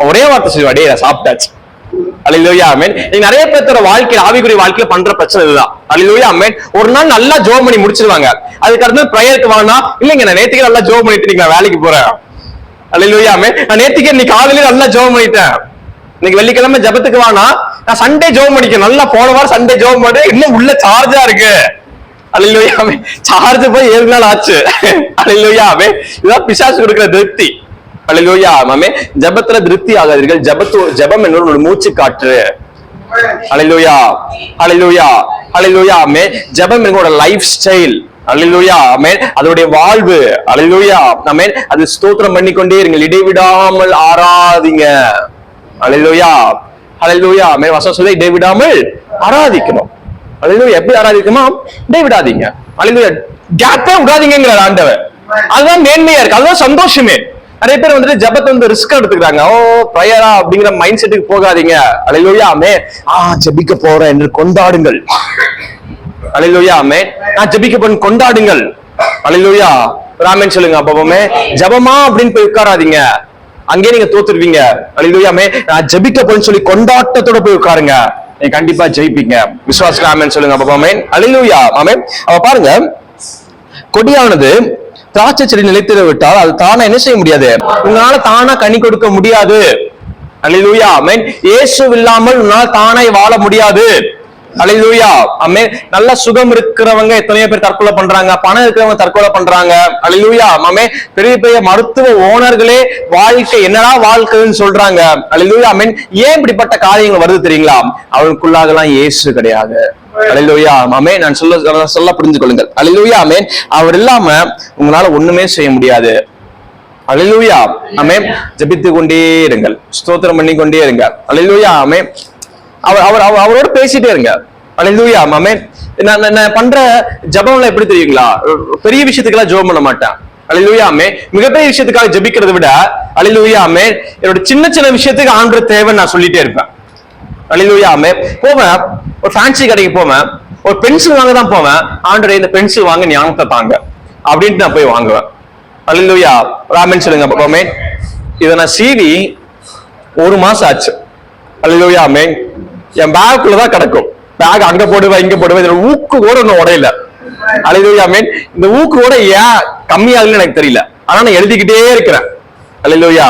ஒரே வார்த்தை சொல்லுவா, டேய் சாப்பிட்டாச்சு. அல்லேலூயா. ஆமென். நீங்க நிறைய பேரோட வாழ்க்கையில, ஆவிக்குரிய வாழ்க்கையில பண்ற பிரச்சனை இதுதான். அல்லேலூயா. ஆமென். ஒரு நாள் நல்லா ஜெபம் பண்ணி முடிச்சிருவாங்க, அதுக்கு அடுத்து பிரேயருக்கு வானா, இல்லைங்க நான் நேத்துக்கு நல்லா ஜெபம் பண்ணிட்டு நீங்க வேலைக்கு போறேன். அல்லேலூயா. ஆமென். நான் நேத்துக்கு இன்னைக்கு காலையில நல்லா ஜெபம் பண்ணிட்டேன், இன்னைக்கு வெள்ளிக்கிழமை ஜெபத்துக்கு வானா, நான் சண்டே ஜெபம் பண்ணிக்க, நல்லா போன வாரம் சண்டே ஜெபம் பண்ணி இன்னும் உள்ள சார்ஜா இருக்கு. அல்லேலூயா. ஆமென். சார்ஜ் போய் 7 நாள் ஆச்சு. அல்லேலூயா. ஆமென். இதுதான் பிசாசு கொடுக்கிற திருப்தி. அல்லேலூயா. ஆமென். ஜெபத்துல திருப்தி ஆகாதீர்கள், ஜெபம் என்னோட ஒரு மூச்சு காற்று. அல்லேலூயா. அல்லேலூயா. அல்லேலூயா. ஆமென். ஜெபம் என்னோட லைஃப் ஸ்டைல். அல்லேலூயா. ஆமென். அதோடைய வாழ்வு. அல்லேலூயா. ஆமென். அது ஸ்தோத்திரம் பண்ணிக்கொண்டே இருங்கள், இடைவிடாமல் ஆராதிங்க. அல்லேலூயா. அல்லேலூயா. ஆமென். வசனம் சொல்லி இடைவிடாமல் ஆராதிக்கணும். அல்லேலூயா. எப்படி ஆராதிக்கணுமா? இடைவிடாதீங்க. அல்லேலூயா. கேப்பே விடாதீங்கங்கறார் ஆண்டவர். அதுதான் மேன்மையா இருக்கு, அதுதான் சந்தோஷமே. நிறைய பேர் வந்துட்டு ஜெபத்தை வந்து ரிஸ்க் எடுத்துக்கிறாங்க. ஓ பிரயரா அப்படிங்கிற மைண்ட் செட்டுக்கு போகாதீங்க. அல்லேலூயா. ஆமென். ஜெபிக்க போறேன் என்று கொண்டாடுங்கள். அல்லேலூயா. ஆமென். நான் ஜெபிக்க போறேன் கொண்டாடுங்கள். அல்லேலூயா. ராமன் சொல்லுங்க. அப்பவே ஜெபமா அப்படின்னு போய் உட்காராதீங்க, அங்கே நீங்க தோத்துருவீங்க. அல்லேலூயா. ஆமென். நான் ஜெபிக்க போறேன்னு சொல்லி கொண்டாட்டத்தோட போய் உட்காருங்க, நீங்க கண்டிப்பா ஜெயிப்பீங்க. விசுவாச ஆமென் சொல்லுங்க. அப்பவே ஆமென். அல்லேலூயா. ஆமென். அப்ப பாருங்க, கொடியானது திராட்சை செடி நிலைத்திட விட்டால் அது தானா என்ன செய்ய முடியாது, உங்களால தானா கனி கொடுக்க முடியாது. அல்லேலூயா. ஆமென். இயேசு இல்லாமல் உங்களால தானே வாழ முடியாது. அல்லேலூயா. ஆமென். நல்ல சுகம் இருக்கிறவங்க எத்தனையோ பேர் தற்கொலை பண்றாங்க, பணம் இருக்கிறவங்க தற்கொலை பண்றாங்க. அல்லேலூயா. ஆமென். பெரிய பெரிய மருத்துவ ஓனர்களே வாழ்க்கை என்னடா வாழ்க்கைன்னு சொல்றாங்க. அல்லேலூயா. ஆமென். ஏன் இப்படிப்பட்ட காரியங்கள் வருது தெரியுங்களா? அவனுக்குள்ளாகலாம் இயேசு கிடையாது. அல்லேலூயா. ஆமென். நான் சொல்ல புரிஞ்சு கொள்ளுங்கள். அல்லேலூயா. ஆமென். அவர் இல்லாம உங்களால ஒண்ணுமே செய்ய முடியாது. அல்லேலூயா. ஆமென். ஜெபித்துக் கொண்டே இருங்கள், ஸ்தோத்திரம் பண்ணி கொண்டே இருங்க. அல்லேலூயா. ஆமென். அவரோட பேசிட்டே இருங்க. அல்லேலூயா. ஆமென். நான் பண்ற ஜெபம்ல எப்படி தெரியுங்களா, பெரிய விஷயத்துக்கெல்லாம் ஜெபம் பண்ண மாட்டேன். அல்லேலூயா. ஆமென். மிகப்பெரிய விஷயத்துக்காக ஜெபிக்கிறதை விட, அல்லேலூயா. ஆமென், என்னோட சின்ன சின்ன விஷயத்துக்கு ஆண்டவர் தேவை நான் சொல்லிட்டே இருப்பேன். அல்லேலூயா. ஆமென். போவேன், ஒரு ஃபேன்சி கடைக்கு போவேன், ஒரு பென்சில் வாங்க தான் போவேன், ஆண்டவரே இந்த பென்சில் வாங்க ஞானத்தை தாங்க அப்படின்ட்டு நான் போய் வாங்குவேன். அல்லேலூயா. ஆமென் சொல்லுங்க. ஆமென். இதை நான் சீவி 1 மாசம் ஆச்சு. அல்லேலூயா. ஆமென். என் பேக்குள்ளதான் கிடக்கும். பேக் அங்க போடுவேன், இங்க போடுவேன், இதுல ஊக்கு கூட இன்னும் உடையில. அல்லேலூயா. ஆமென். இந்த ஊக்கு கூட ஏன் கம்மியாகுதுன்னு எனக்கு தெரியல, ஆனா நான் எழுதிக்கிட்டே இருக்கிறேன். அல்லேலூயா.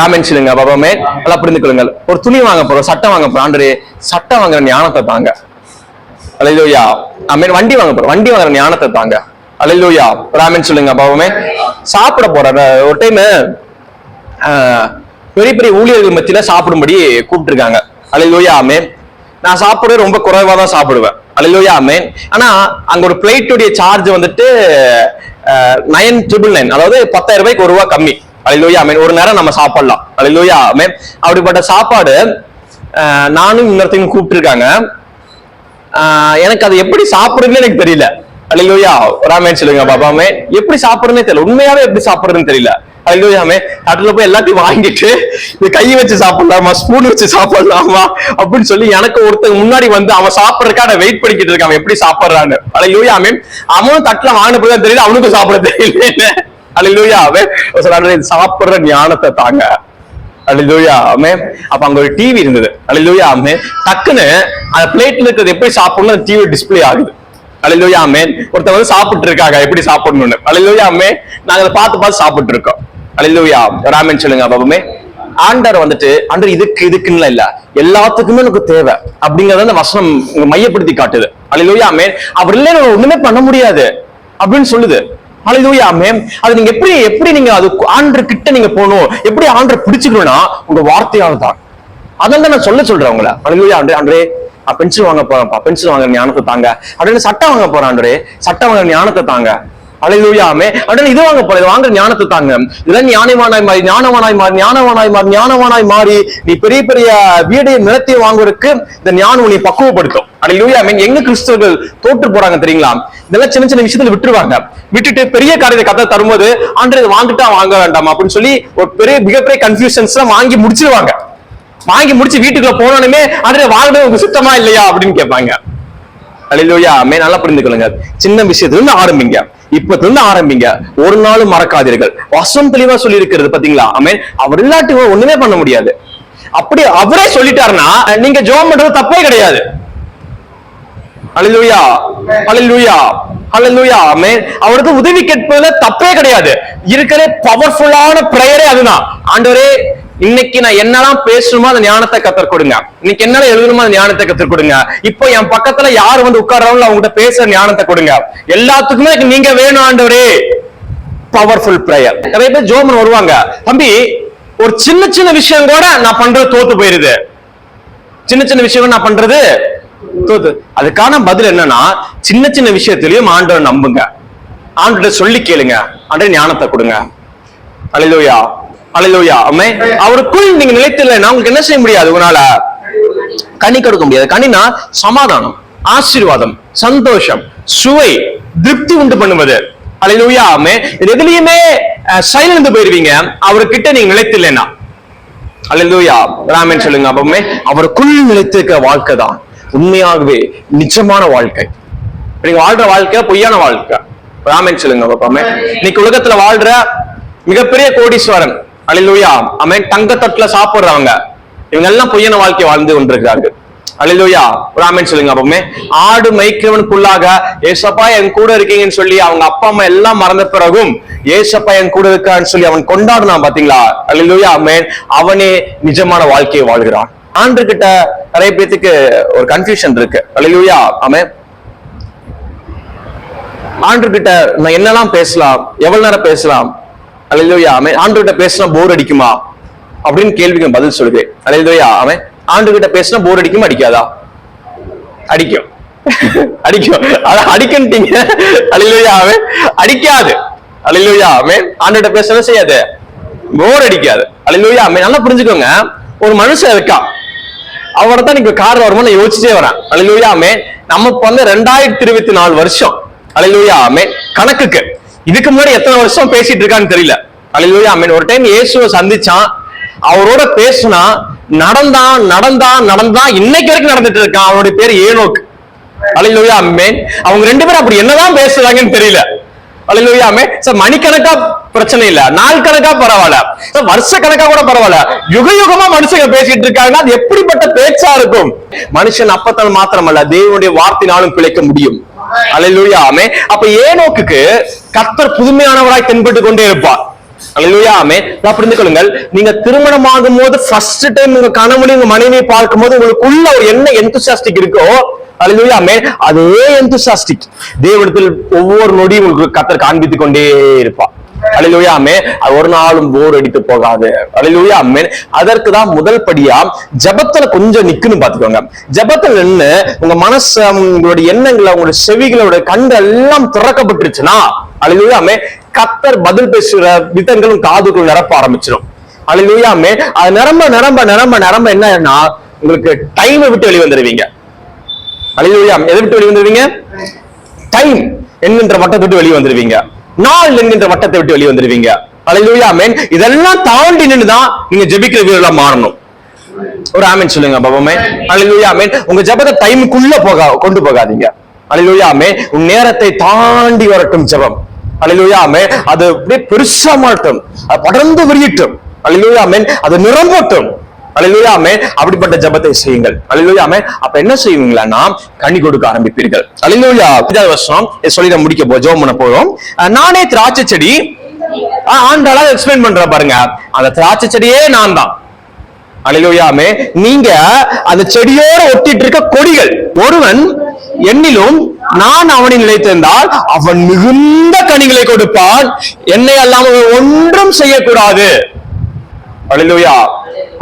ஆமென் சொல்லுங்க. ஆமென். நல்லா புரிந்து கொள்ளுங்கள். ஒரு துணி வாங்க போறோம், சட்டை வாங்க போறோம், ஆண்டவரே சட்டை வாங்குற ஞானத்தை தாங்க. அல்லேலூயா. ஆமென். வண்டி வாங்க போறோம், வண்டி வாங்குற ஞானத்தை தாங்க. அல்லேலூயா. ஆமென் சொல்லுங்க. ஆமென். சாப்பிட போறேன், ஒரு டைம் பெரிய பெரிய ஊழியர்கள் மத்தியில சாப்பிடும்படி கூப்பிட்டுருக்காங்க. அல்லேலூயா. ஆமென். நான் சாப்பிடுறது ரொம்ப குறைவா தான் சாப்பிடுவேன். அல்லேலூயா. ஆமென். ஆனா அங்க ஒரு பிளேட்டுடைய சார்ஜ் வந்துட்டு 9,999, அதாவது 10,000 ரூபாய்க்கு ₹1 கம்மி. அல்லேலூயா. ஆமென். ஒரு நேரம் நம்ம சாப்பிடலாம். அல்லேலூயா. ஆமென். அப்படிப்பட்ட சாப்பாடு நானும் இன்னொருத்தையும் கூப்பிட்டுருக்காங்க. எனக்கு அது எப்படி சாப்பிடுறதுன்னு எனக்கு தெரியல. அல்லேலூயா. ஆமென் சொல்லுங்க. ஆமென். எப்படி சாப்பிடுறதுனே தெரியல, உண்மையாவே எப்படி சாப்பிடுறதுன்னு தெரியல. அல்லேலூயா. ஆமென். தட்டுல போய் எல்லாத்தையும் வாங்கிட்டு இது கையை வச்சு சாப்பிடலாமா, ஸ்பூன் வச்சு சாப்பிடலாமா அப்படின்னு சொல்லி எனக்கு ஒருத்தர் முன்னாடி வந்து அவன் சாப்பிடறதுக்காக வெயிட் பண்ணிக்கிட்டு இருக்கான், அவன் எப்படி சாப்பிடுறான்னு. அல்லேலூயா. ஆமென். அவனும் தட்டுல வாங்கின போய் தெரியல, அவனுக்கும் சாப்பிட தெரியல. அல்லேலூயா. ஆமென். சாப்பிடுற ஞானத்தை தாங்க. அல்லேலூயா. ஆமென். அப்ப அங்க ஒரு டிவி இருந்தது. அல்லேலூயா. ஆமென். டக்குன்னு அந்த பிளேட்ல இருக்கிறது எப்படி சாப்பிடணும் டிவி டிஸ்பிளே ஆகுது. அல்லேலூயா. ஆமென். ஒருத்தர் வந்து சாப்பிட்டு இருக்காங்க எப்படி சாப்பிடணும்னு. அல்லேலூயா. ஆமென். நாங்க அதை பார்த்து சாப்பிட்டு இருக்கோம். அல்லேலூயா. ஆமென் சொல்லுங்க. ஆமென். ஆண்டவர் வந்துட்டு ஆண்டவர் இதுக்குன்னு இல்ல, எல்லாத்துக்குமே எனக்கு தேவை அப்படிங்கறத அந்த வசனம் மையப்படுத்தி காட்டுது. அல்லேலூயா. ஆமென். அவர் இல்ல ஒண்ணுமே பண்ண முடியாது அப்படின்னு சொல்லுது. அல்லேலூயா. ஆமென். அது நீங்க எப்படி நீங்க அது ஆண்டவர் கிட்ட நீங்க போகணும், எப்படி ஆண்டவர் பிடிச்சுக்கணும்னா உங்க வார்த்தையால தான். அதான் நான் சொல்றேன் உங்களை. அல்லேலூயா. ஆண்டவரே பென்சில் வாங்க போறேன்ப்பா, பென்சில் வாங்குற ஞானத்தை தாங்க. அப்படின்னு சட்டை வாங்க போறேன், ஆண்டவரே சட்டை வாங்குற ஞானத்தை தாங்க. அல்லேலூயா. ஆமென். அப்படின்னு இது வாங்க போற, இது வாங்குற ஞானத்தை தாங்க. இதெல்லாம் ஞானவானாய் மாறி நீ பெரிய பெரிய வீடையும் நிலத்தையும் வாங்குவதற்கு இந்த ஞானம் நீ பக்குவப்படுத்தும். அல்லேலூயா. ஆமென். எங்க கிறிஸ்தவர்கள் தோற்று போறாங்க தெரியுங்களா? இதெல்லாம் சின்ன சின்ன விஷயத்துல விட்டுட்டு பெரிய காரியத்தை கதை தரும்போது ஆண்டவர் வாங்கிட்டா வாங்க வேண்டாமா அப்படின்னு சொல்லி ஒரு மிகப்பெரிய கன்ஃபியூஷன்ஸ் வாங்கி முடிச்சிருவாங்க. வாங்கி முடிச்சு வீட்டுக்குள்ள போனோனுமே அதுல வாழ்றது உங்களுக்கு சுத்தமா இல்லையா அப்படின்னு கேட்பாங்க. அல்லேலூயா. ஆமென். நல்லா புரிந்துக்கொள்ளுங்க. சின்ன விஷயத்துல இருந்து ஆரம்பிங்க, இப்பத்துல ஆரம்பிங்க, ஒரு நாளும் மறக்காதீர்கள். வசனம் தெளிவா சொல்லி இருக்கிறது பாத்தீங்களா? ஆமென். அவர் இல்லாட்டி ஒண்ணுமே பண்ண முடியாது. அப்படி அவரே சொல்லிட்டாருன்னா நீங்க ஜெபம் பண்றது தப்பே கிடையாது. அல்லேலூயா, அல்லேலூயா, அல்லேலூயா. ஆமென். அவருக்கு உதவி கேட்பதுல தப்பே கிடையாது. இருக்கிற பவர்ஃபுல்லான பிரேயரே அதுதான். ஆண்டவரே, இன்னைக்கு நான் என்னெல்லாம் பேசணுமோ அந்த ஞானத்தை கத்தர் கொடுங்க, இன்னைக்கு என்னெல்லாம் எழுதணுமோ அந்த ஞானத்தை கத்தர் கொடுங்க, இப்போ என் பக்கத்துல யார் வந்து உட்கார்றாங்களோ அவங்ககிட்ட பேசுற ஞானத்தை கொடுங்க, எல்லாத்துக்குமே நீங்க வேணும் ஆண்டவரே. Powerful prayer. நிறைய பேர் ஜோமன் வருவாங்க, தம்பி ஒரு சின்ன சின்ன விஷயம் கூட நான் பண்றது தோத்து போயிருது, சின்ன சின்ன விஷயம் நான் பண்றது தோத்து. அதுக்கான பதில் என்னன்னா, சின்ன சின்ன விஷயத்திலயும் ஆண்டவர் நம்புங்க, ஆண்டவர்கிட்ட சொல்லி கேளுங்க, ஆண்டவர் ஞானத்தை கொடுங்க. அல்லேலூயா, அல்லேலூயா. ஆமென். அவருக்குள் நீங்க நிலைத்தில்லைன்னா உங்களுக்கு என்ன செய்ய முடியாது? உங்களால கனி கொடுக்க முடியாது. கனினா சமாதானம், ஆசீர்வாதம், சந்தோஷம், சுவை, திருப்தி உண்டு பண்ணுவது. அல்லேலூயா. ஆமென். எதுலயுமே சைலண்ட் போயிருவீங்க அவர்கிட்ட நீங்க நிலைத்தில்லைன்னா. அல்லேலூயா. ராமன் சொல்லுங்க. அப்பவுமே அவருக்குள் நிலைத்திருக்கிற வாழ்க்கை தான் உண்மையாகவே நிஜமான வாழ்க்கை. நீங்க வாழ்ற வாழ்க்கை பொய்யான வாழ்க்கை. ராமன் சொல்லுங்க. அப்பவுமே இன்னைக்கு உலகத்துல வாழ்ற மிகப்பெரிய கோடீஸ்வரன், அல்லேலூயா, ஆமென், தங்கத்தட்டுல சாப்பிடுறவங்க, இவங்க எல்லாம் பொய்யான வாழ்க்கை வாழ்ந்து கொண்டிருக்கிறார்கள். அல்லேலூயா. ஆமென் சொல்லுங்க. அப்பவுமே ஆடு மேய்க்கிறவனுக்குள்ளாக ஏசப்பா என் கூட இருக்கீங்கன்னு சொல்லி அவங்க அப்பா அம்மா எல்லாம் மறந்த பிறகும் ஏசப்பா என் கூட இருக்கான்னு சொல்லி அவன் கொண்டாடுனான் பாத்தீங்களா? அல்லேலூயா. ஆமென். அவனே நிஜமான வாழ்க்கையை வாழ்கிறான். ஆண்டு கிட்ட நிறைய பேத்துக்கு ஒரு கன்ஃபியூஷன் இருக்கு. அல்லேலூயா. ஆமென். ஆண்டு கிட்ட நான் என்னெல்லாம் பேசலாம், எவ்வளவு நேரம் பேசலாம்? அல்லேலூயா. ஆமென். ஆண்டு கிட்ட பேசினா போர் அடிக்குமா அப்படின்னு கேள்விக்கு பதில் சொல்லுவேன். அல்லேலூயா. ஆமென். ஆண்டு கிட்ட பேசினா போர் அடிக்குமா அடிக்காதா? அடிக்கும், அடிக்கும். அத அடிக்கன்ட்டீங்க. அல்லேலூயா. ஆமென். அடிக்காது. அல்லேலூயா. ஆமென். ஆண்டு கிட்ட பேச செய்யாது, போர் அடிக்காது. அல்லேலூயா. ஆமென். நல்லா புரிஞ்சுக்கோங்க. ஒரு மனுஷன் இருக்கா, அவரை தான் நீங்க கார் வருமா நான் யோசிச்சே வரேன். அல்லேலூயா. ஆமென். நமக்கு வந்து 2024 வருஷம். அல்லேலூயா. ஆமென். கணக்குக்கு இதுக்கு முன்னாடி எத்தனை வருஷம் பேசிட்டு இருக்கான்னு தெரியல. அல்லேலூயா. ஆமென். ஒரு டைம் இயேசுவை சந்திச்சான், அவரோட பேசுனா, நடந்தான் நடந்தான் நடந்தான், இன்னைக்கு வரைக்கும் நடந்துட்டு இருக்கான். அவனுடைய பேர் ஏனோக். அல்லேலூயா. ஆமென். அவங்க ரெண்டு பேரும் அப்படி என்னதான் பேசுறாங்கன்னு தெரியல. அல்லேலூயா. ஆமென். சார் மணிக்கணக்கா பிரச்சனை இல்ல, நாள் கணக்கா பரவாயில்ல, வருஷ கணக்கா கூட பரவாயில்ல, யுக யுகமா மனுஷங்க பேசிட்டு இருக்காங்கன்னா அது எப்படிப்பட்ட பேச்சா இருக்கும்? மனுஷன் அப்பத்தால் மாத்திரமல்ல தேவனுடைய வார்த்தையினாலும் பிழைக்க முடியும். அல்லேலூயா. ஆமென். அப்ப ஏனோக்குக்கு கர்த்தர் புதுமையானவராய் தென்பட்டு கொண்டே இருப்பார். அல்லேலூயா. ஆமென். புரிந்து கொள்ளுங்கள். நீங்க திருமணம் ஆகும் போது ஃபர்ஸ்ட் டைம் உங்க கணவனை உங்க மனைவியை பார்க்கும் போது உங்களுக்குள்ள ஒரு என்ன எந்தூசியாஸ்டிக் இருக்கோ, அல்லேலூயா, ஆமென், அதே எந்தூசியாஸ்டிக் தேவனிடத்தில் ஒவ்வொரு நொடியும் உங்களுக்கு கர்த்தர் காண்பித்துக் கொண்டே இருப்பார். அல்லேலூயா. ஆமென். அது ஒரு நாளும் போர் அடித்து போகாது. அல்லேலூயா. ஆமென். அதற்கு தான் முதல் படியா ஜெபத்துல கொஞ்சம் நிக்கணும் பாத்துக்கோங்க. ஜெபத்துல நின்னு உங்க மனசு, உங்களுடைய எண்ணங்களை, உங்களுடைய செவிகளோட கண்டு எல்லாம் திறக்கப்பட்டுருச்சுன்னா, அல்லேலூயா, ஆமென், கர்த்தர் பதில் பேசுற விதங்களும் காதுக்குள் நிரப்ப ஆரம்பிச்சிடும். அல்லேலூயா. ஆமென். அது நிரம்ப நிரம்ப நிரம்ப நிரம்ப என்னன்னா உங்களுக்கு டைமை விட்டு வெளியே வந்துடுவீங்க. அல்லேலூயா. எதை விட்டு வெளியே வந்துடுவீங்க? டைம் என்கின்ற வட்டத்தை விட்டு வெளியே வந்துடுவீங்க. நாள் என்கின்ற வட்டத்தை விட்டு வெளியே வந்துடுவீங்க. அல்லேலூயா. ஆமென். இதெல்லாம் தாண்டி நின்னுதான் நீங்க ஜெபிக்கிற வீரர்களா மாறணும். ஒரு ஆமென் சொல்லுங்க பாப்போமே. அல்லேலூயா. ஆமென். உங்க ஜெபத்தை டைமுக்குள்ள கொண்டு போகாதீங்க. அல்லேலூயா. ஆமென். உங்க நேரத்தை தாண்டி வரட்டும் ஜெபம். அல்லேலூயா. ஆமென். அது அப்படியே பெருசா மாட்டும், அது படர்ந்து விரியட்டும். அல்லேலூயா. ஆமென். அது நிரம்பட்டும். அல்லேலூயா. ஆமென். அப்படிப்பட்ட ஜெபத்தை செய்யுங்கள். அல்லேலூயா. ஆமென். அப்ப என்ன செய்வீங்களா? கனி கொடுக்க ஆரம்பிப்பீர்கள். அல்லேலூயா. 5வது வசனம் சொல்லி நான் முடிக்க ஜெபம் பண்ண போறோம். நானே திராட்சை செடி, ஆண்டாளா எக்ஸ்பிளைன் பண்ற பாருங்க. அந்த திராட்சை செடியே நான் தான். அல்லேலூயா. ஆமென். நீங்க அந்த செடியோட ஒட்டிட்டு இருக்க கொடிகள். ஒருவன் என்னிலும் நான் அவனில் நிலைத்திருந்தால் அவன் மிகுந்த கனிகளை கொடுப்பான், என்னை அல்லாமல் ஒன்றும் செய்யக்கூடாது. அல்லேலூயா.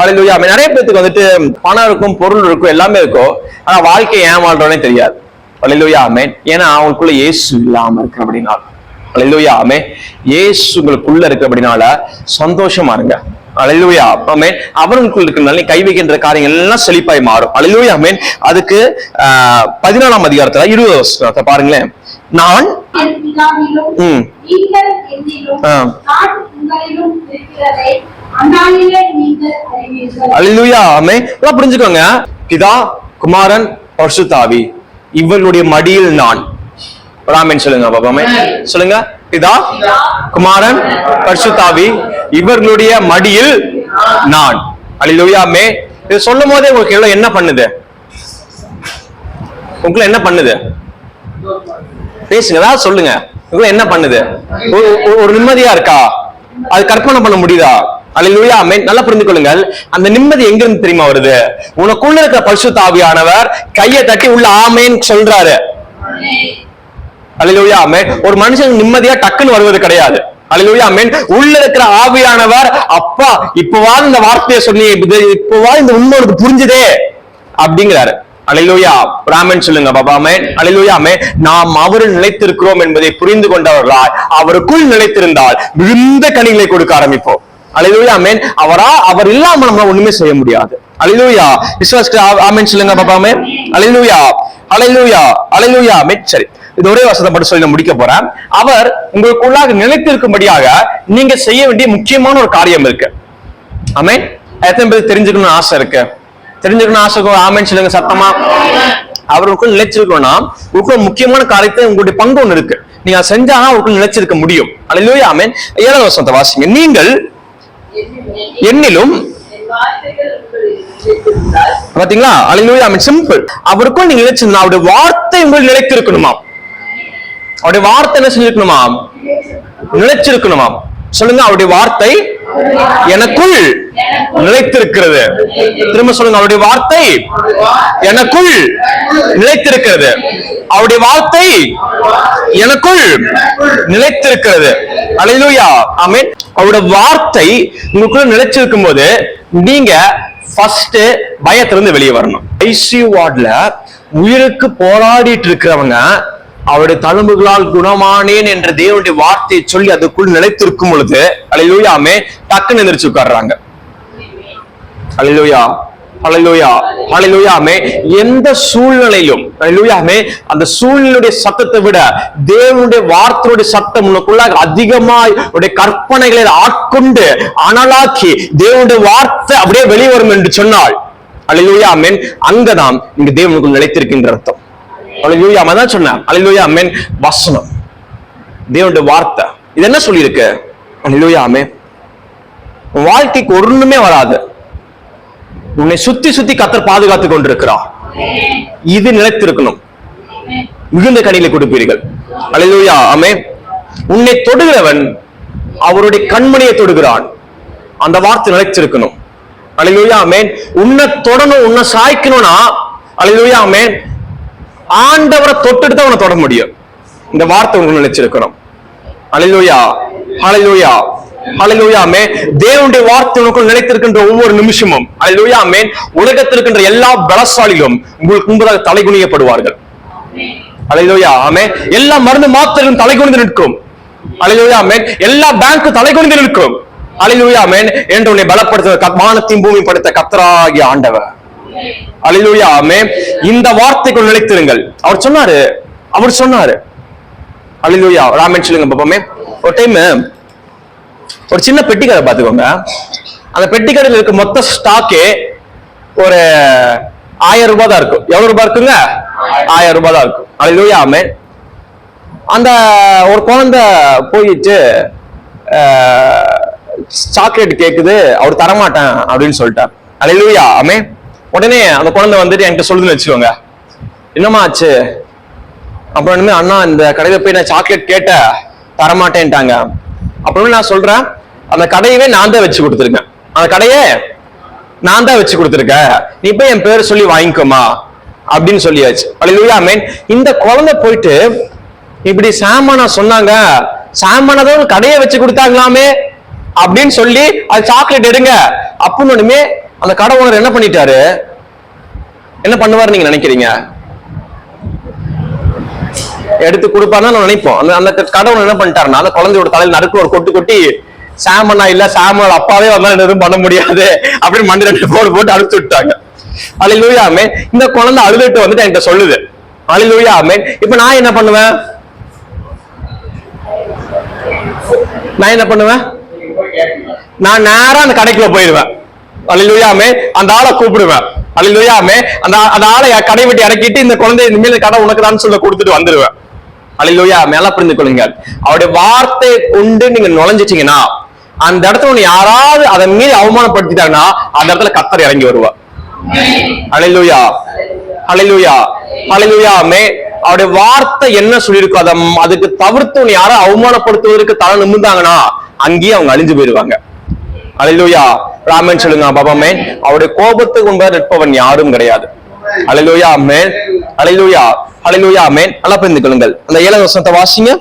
அல்லேலூயா. நிறைய பேருக்கு வந்துட்டு பணம் இருக்கும், பொருள் இருக்கும், எல்லாமே இருக்கும், ஆனா வாழ்க்கை ஏன் வாழ்றோனே தெரியாது. அல்லேலூயா. ஆமென். ஏன்னா அவங்களுக்குள்ள இயேசு இல்லாம இருக்கு அப்படின்னா. அல்லேலூயா. ஆமென். இயேசு உங்களுக்குள்ள இருக்கு அப்படின்னால சந்தோஷமா இருங்க. அல்லேலூயா. ஆமென். அவர்களுக்குள்ள இருக்கிறனால கை வைக்கின்ற காரியங்கள் எல்லாம் செழிப்பாய் மாறும். அல்லேலூயா. ஆமென். அதுக்கு 14ஆம் அதிகாரத்துல 20 வசனத்தை பாருங்களேன். நான் என் பிதாவிலும் நீங்கள் என்னிலும் நான் உங்களிலும் இருக்கிறதை அந்நாளிலே நீங்கள் அறிவீர்கள். அல்லேலூயா. ஆமென். எல்லாம் புரிஞ்சுக்கோங்க. பிதா, குமாரன், பரிசுத்த ஆவி, இவர்களுடைய மடியில் நான். ஆமென் சொல்லுங்க பாப்பாமே. சொல்லுங்க. பிதா, குமாரன், பரிசுத்த ஆவி, இவர்களுடைய மடியில் நான். அல்லேலூயா. ஆமென். இது சொல்லும் போதே உங்களுக்கு என்ன பண்ணுது? உங்களுக்கு என்ன பண்ணுது? பேசுங்க, ஏதாவது சொல்லுங்க. உங்களுக்கு என்ன பண்ணுது? ஒரு நிம்மதியா இருக்கா? அது கற்பனை பண்ண முடியுதா? அல்லேலூயா. ஆமென். நல்லா புரிந்து கொள்ளுங்கள். அந்த நிம்மதி எங்க இருந்து தெரியுமா வருது? உனக்குள்ள இருக்கிற பரிசுத்த ஆவியானவர் கையை தட்டி உள்ள ஆமென் சொல்றாரு. அல்லேலூயா. ஆமென். ஒரு மனுஷன் நிம்மதியா டக்குன்னு வருவது கிடையாது. அல்லேலூயா. ஆமென். உள்ள இருக்கிற ஆவியானவர், அப்பா இப்பவா இந்த வார்த்தையை சொன்னீங்க, இப்பவா இந்த உண்மை உனக்கு புரிஞ்சுதே அப்படிங்கிறாரு. அல்லேலூயா. ஆமென் சொல்லுங்க பாபா. ஆமென். அல்லேலூயா. ஆமென். நாம் அவரில் நிலைத்திருக்கிறோம் என்பதை புரிந்து கொண்டவர்களாய் அவருக்குள் நிலைத்திருந்தால் விழுந்த கனிகளை கொடுக்க ஆரம்பிப்போம். அல்லேலூயா. ஆமென். அவர் இல்லாம நம்ம ஒண்ணுமே செய்ய முடியாது. அல்லேலூயா. விசுவாசிக்க ஆமென் சொல்லுங்க பாபா. ஆமென். அல்லேலூயா. அல்லேலூயா. அல்லேலூயா. ஆமென். சரி, இது ஒரே வசனத்தை மட்டும் சொல்லி நான் முடிக்க போறேன். அவர் உங்களுக்குள்ளாக நிலைத்திருக்கும்படியாக நீங்க செய்ய வேண்டிய முக்கியமான ஒரு காரியம் இருக்கு. ஆமென். எத்தனை பேருக்கு தெரிஞ்சுக்கணும்னு ஆசை இருக்கு? தெரிஞ்சுக்கணும் ஆசை? ஆமென் சொல்லுங்க சத்தமா. அவருக்குள் நிலைச்சிருக்கணும்னா உங்களுக்கு முக்கியமான காரியத்தை உங்களுடைய பங்கு ஒண்ணு இருக்கு. நீங்க அதை செஞ்சா அவருக்குள் நிலைச்சிருக்க முடியும். அல்லேலூயா. ஆமென். 7வது வசனத்தை வாசிங்க. நீங்கள் என்னிலும், பாத்தீங்களா? அல்லேலூயா. ஆமென். சிம்பிள். அவருக்குள் நீங்க நிலைச்சிருந்தா அவருடைய வார்த்தை உங்களுக்கு நிலைத்திருக்கணுமா? அவருடைய வார்த்தை என்ன செஞ்சிருக்கணுமா? நிலைச்சிருக்கணுமா? சொல்லுங்க. அவருடைய வார்த்தை எனக்குள் நிலைத்திருக்கிறது. திரும்ப சொல்லுங்க. அவருடைய வார்த்தை எனக்குள் நிலைத்திருக்கிறது. அவருடைய வார்த்தை எனக்குள் நிலைத்திருக்கிறது. அல்லேலூயா. ஆமென். அவருடைய வார்த்தை உங்களுக்குள்ள நிலைச்சிருக்கும் போது நீங்க ஃபர்ஸ்ட் பயத்திலிருந்து வெளியே வரணும். ஐசியூ வார்டுல உயிருக்கு போராடிட்டு இருக்கிறவங்க அவருடைய தழும்புகளால் குணமானேன் என்ற தேவனுடைய வார்த்தையை சொல்லி அதுக்குள் நிலைத்திருக்கும் பொழுது அல்லேலூயா. ஆமென். டக்குன்னு எந்திரிச்சு உட்கார்றாங்க. அல்லேலூயா. அல்லேலூயா. அல்லேலூயா. ஆமென். எந்த சூழ்நிலையிலும் அல்லேலூயா. ஆமென். அந்த சூழ்நிலையுடைய சத்தத்தை விட தேவனுடைய வார்த்தையுடைய சத்தம் உனக்குள்ளாக அதிகமாய் உடைய கற்பனைகளை ஆட்கொண்டு அனலாக்கி தேவனுடைய வார்த்தை அப்படியே வெளிவரும் என்று சொன்னால் அல்லேலூயா. ஆமென். அங்கதான் நீங்க தேவனுக்குள் நிலைத்திருக்கின்ற அர்த்தம். அல்லேலூயா. அதான் சொன்னேன். அல்லேலூயா. ஆமென். வசனம், தேவனுடைய வார்த்தை, இது என்ன சொல்லி இருக்கு? அல்லேலூயா. ஆமென். வாழ்க்கைக்கு ஒண்ணுமே வராது. உன்னை சுத்தி சுத்தி கர்த்தர் பாதுகாத்துக் கொண்டிருக்கிறார். இது நிலைத்திருக்கணும். மிகுந்த கனிகளை கொடுப்பீர்கள். அல்லேலூயா. ஆமென். உன்னை தொடுகிறவன் அவருடைய கண்மணியை தொடுகிறான். அந்த வார்த்தை நிலைத்திருக்கணும். அல்லேலூயா. ஆமென். உன்னை தொடணும், உன்னை சாய்க்கணும்னா அல்லேலூயா. ஆமென். ஆண்டவரை தொட்டுட்டு தான் அவனை தொட முடியும். இந்த வார்த்தை உங்களுக்கு நிலைச்சிருக்கணும். அல்லேலூயா. அல்லேலூயா. அல்லேலூயா. ஆமென். தேவனுடைய வார்த்தை உனக்குள் நிலைத்திருக்கின்ற ஒவ்வொரு நிமிஷமும் அல்லேலூயா. ஆமென். உலகத்தில் இருக்கின்ற எல்லா பலசாலிகளும் உங்களுக்கு முன்பதாக தலைகுனியப்படுவார்கள். அல்லேலூயா. ஆமென். எல்லா மருந்து மாத்திரைகளும் தலைகுனிந்து நிற்கும். அல்லேலூயா. ஆமென். எல்லா பேங்க்கும் தலைகுனிந்து நிற்கும். அல்லேலூயா. ஆமென். என்று உன்னை பலப்படுத்த வானத்தையும் பூமி படுத்த கர்த்தராகிய ஆண்டவர். அல்லேலூயா. ஆமென். இந்த வார்த்தைக்குள் நிலைத்திருங்கள். அவர் சொன்னாரு. அல்லேலூயா. ஆமென் சொல்லுங்க பாப்போமே. ஒரு டைம் ஒரு சின்ன பெட்டி கடை பாத்துக்கோங்க. அந்த பெட்டி கடையில் இருக்க மொத்த ஸ்டாக்கே ஒரு 1000 ரூபாய் தான் இருக்கும். எவ்வளவு ரூபாய் இருக்குங்க? 1000 ரூபாய் தான் இருக்கும். அல்லேலூயா. ஆமென். அந்த ஒரு குழந்தை போயிட்டு சாக்லேட் கேக்குது, அவர் தரமாட்டேன் அப்படின்னு சொல்லிட்டார். அல்லேலூயா. ஆமென். உடனே அந்த குழந்தை வந்துட்டு என்கிட்ட சொல்லுதுன்னு வச்சுக்கோங்க. என்னமா ஆச்சு? அப்புறம் அண்ணா இந்த கடையில போய் நான் சாக்லேட் கேட்ட தரமாட்டேன்ட்டாங்க. அப்புறம் நான் சொல்றேன், அந்த கடையவே நான் தான் வச்சு கொடுத்துருக்கேன். அந்த கடையை நான் தான் வச்சு கொடுத்துருக்கேன், நீ போய் என் பேரை சொல்லி வாங்கிக்கோமா அப்படின்னு சொல்லியாச்சு. அல்லேலூயா. ஆமென். இந்த குழந்தை போயிட்டு இப்படி சாமானா சொன்னாங்க, சாமானதான் கடையை வச்சு கொடுத்தாங்களாமே அப்படின்னு சொல்லி அது சாக்லேட் எடுங்க அப்படின்னு அந்த கடை ஓனர் என்ன பண்ணிட்டாரு? என்ன பண்ணுவாரு நீங்க நினைக்கிறீங்க? எடுத்து கொடுப்பாருன்னு நான் நினைப்போம். அந்த கடை ஓனர் என்ன பண்ணிட்டாருன்னா அந்த குழந்தையோட தலையில நறுக்கு ஒரு கொட்டு கொட்டி, சாமனா இல்ல சாமனோட அப்பாவே வந்தாலும் எதுவும் பண்ண முடியாது அப்படின்னு மண்டி 2 போட்டு அழுத்து விட்டாங்க. அல்லேலூயா. ஆமென். இந்த குழந்தை அழுதுட்டு வந்துட்டு என்கிட்ட சொல்லுது. அல்லேலூயா. ஆமென். இப்ப நான் என்ன பண்ணுவேன்? நான் என்ன பண்ணுவேன்? நான் நேரா அந்த கடைக்குள்ள போயிடுவேன். அல்லேலூயாமே. அந்த ஆளை கூப்பிடுவேன். அல்லேலூயாமே. அந்த ஆளை கடை விட்டு இறக்கிட்டு இந்த குழந்தை இனிமேல் கடை உனக்குதான் சொல்ல கொடுத்துட்டு வந்துருவேன். அல்லேலூயா. மேல புரிந்து கொள்ளுங்கள். அவருடைய வார்த்தை கொண்டு நீங்க நுழைஞ்சிட்டீங்கன்னா அந்த இடத்துல யாராவது அதை மீறி அவமானப்படுத்திட்டாங்கன்னா அந்த இடத்துல கர்த்தர் இறங்கி வருவார். அல்லேலூயா, அல்லேலூயா, அல்லேலூயாமே. அவருடைய வார்த்தை என்ன சொல்லியிருக்கோ அதுக்கு தவிர்த்து யாரும் அவமானப்படுத்துவதற்கு தலை நிமிர்ந்தாங்கன்னா அங்கேயே அவங்க அழிஞ்சு போயிடுவாங்க. அல்லேலூயா. ராமன் சொல்லுங்க பாபாமே. அவருடைய கோபத்துக்கு முன்பாக நிற்பவன் யாரும் கிடையாது. அல்லேலூயா ஆமென். அல்லேலூயா, அல்லேலூயா ஆமென். நல்லா புரிந்து கொள்ளுங்கள். அந்த 7வது வசனத்தை வாசிங்க.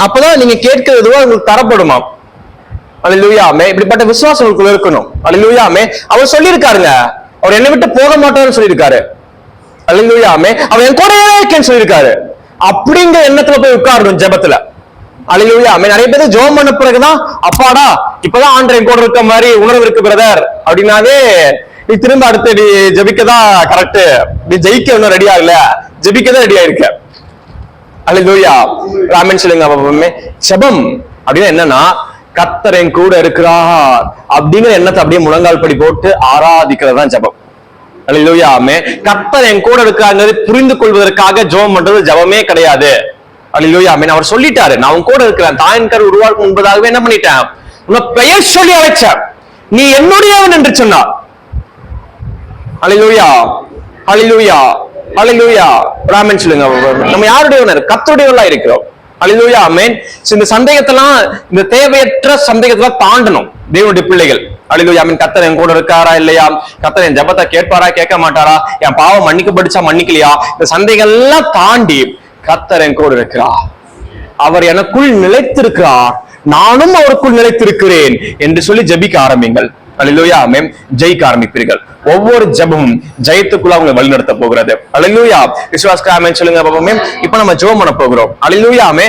அப்பதான் நீங்க கேட்கிறது உங்களுக்கு தரப்படுமா? அல்லேலூயா ஆமென். இப்படிப்பட்ட விசுவாசம் உங்களுக்குள்ள இருக்கணும். அல்லேலூயா ஆமென். அவர் சொல்லியிருக்காருங்க, அவர் என்னை விட்டு போக மாட்டாருன்னு சொல்லியிருக்காரு. அல்லேலூயா ஆமென். அவர் என் கூடவே இருக்கேன்னு சொல்லியிருக்காரு. அப்படிங்கிற எண்ணத்துல போய் உட்காரணும் ஜெபத்துல. அல்லேலூயா ஆமென். நிறைய பேர் ஜெபம் பண்ண பிறகுதான் அப்பாடா இப்பதான் ஆண்டவன் கூட இருக்க மாதிரி உணர்வு இருக்கு பிரதர் அப்படின்னாவே நீ திரும்ப அடுத்து ஜெபிக்கதான் கரெக்ட், நீ ஜெயிக்க ஒன்னும் ரெடி ஆகல, ஜெபிக்கதான் ரெடி ஆயிருக்க. அல்லேலூயா. ராமன் சொல்லுங்க. ஜெபம் அப்படின்னா என்னன்னா கர்த்தர் என் கூட இருக்கிறார் அப்படிங்கிற எண்ணத்தை அப்படியே முழங்கால் படி போட்டு ஆராதிக்கிறது தான் ஜெபம். அல்லேலூயா ஆமென். கர்த்தர் என் கூட இருக்காங்கிறது புரிந்து கொள்வதற்காக ஜெபம் பண்றது ஜெபமே கிடையாது. அல்லேலூயா ஆமென். அவர் சொல்லிட்டாரு, நான் உன் கூட இருக்கிறேன். தாயின் கரு உருவாக்கும் முன்பதாகவே என்ன பண்ணிட்டேன், உன்னை பெயர் சொல்லி அழைச்சேன், நீ என்னுடையவன் என்று சொன்னார். அல்லேலூயா, அல்லேலூயா, அல்லேலூயா. ராமன் சொல்லுங்க. நம்ம யாருடையவனர்? கர்த்தருடையவர்களா இருக்கிறோம். அல்லேலூயா ஆமென். இந்த சந்தேகத்தெல்லாம், இந்த தேவையற்ற சந்தேகத்தெல்லாம் தாண்டணும் தேவனுடைய பிள்ளைகள். அல்லேலூயா ஆமென். கர்த்தர் என் கூட இருக்காரா இல்லையா, கர்த்தர் என் ஜெபத்தை கேட்பாரா கேட்க மாட்டாரா, என் பாவம் மன்னிக்கப்பட்டுச்சா மன்னிக்கலையா, இந்த சந்தேகம் எல்லாம் தாண்டி கர்த்தர் என் கூட இருக்கிறார், அவர் எனக்குள் நிலைத்திருக்கிறார், நானும் அவருக்குள் நிலைத்திருக்கிறேன் என்று சொல்லி ஜெபிக்க ஆரம்பிங்கள். அல்லேலூயா ஆமென். ஜெயிக்க ஆரம்பிப்பீர்கள். ஒவ்வொரு ஜெபமும் ஜெயத்துக்குள்ள அவங்க வழிநடத்த போகிறது. அல்லேலூயா. விசுவாச ஆமென் சொல்லுங்க பாப்போமே. இப்ப நம்ம ஜெபம் பண்ண போகிறோம். அல்லேலூயா ஆமென்.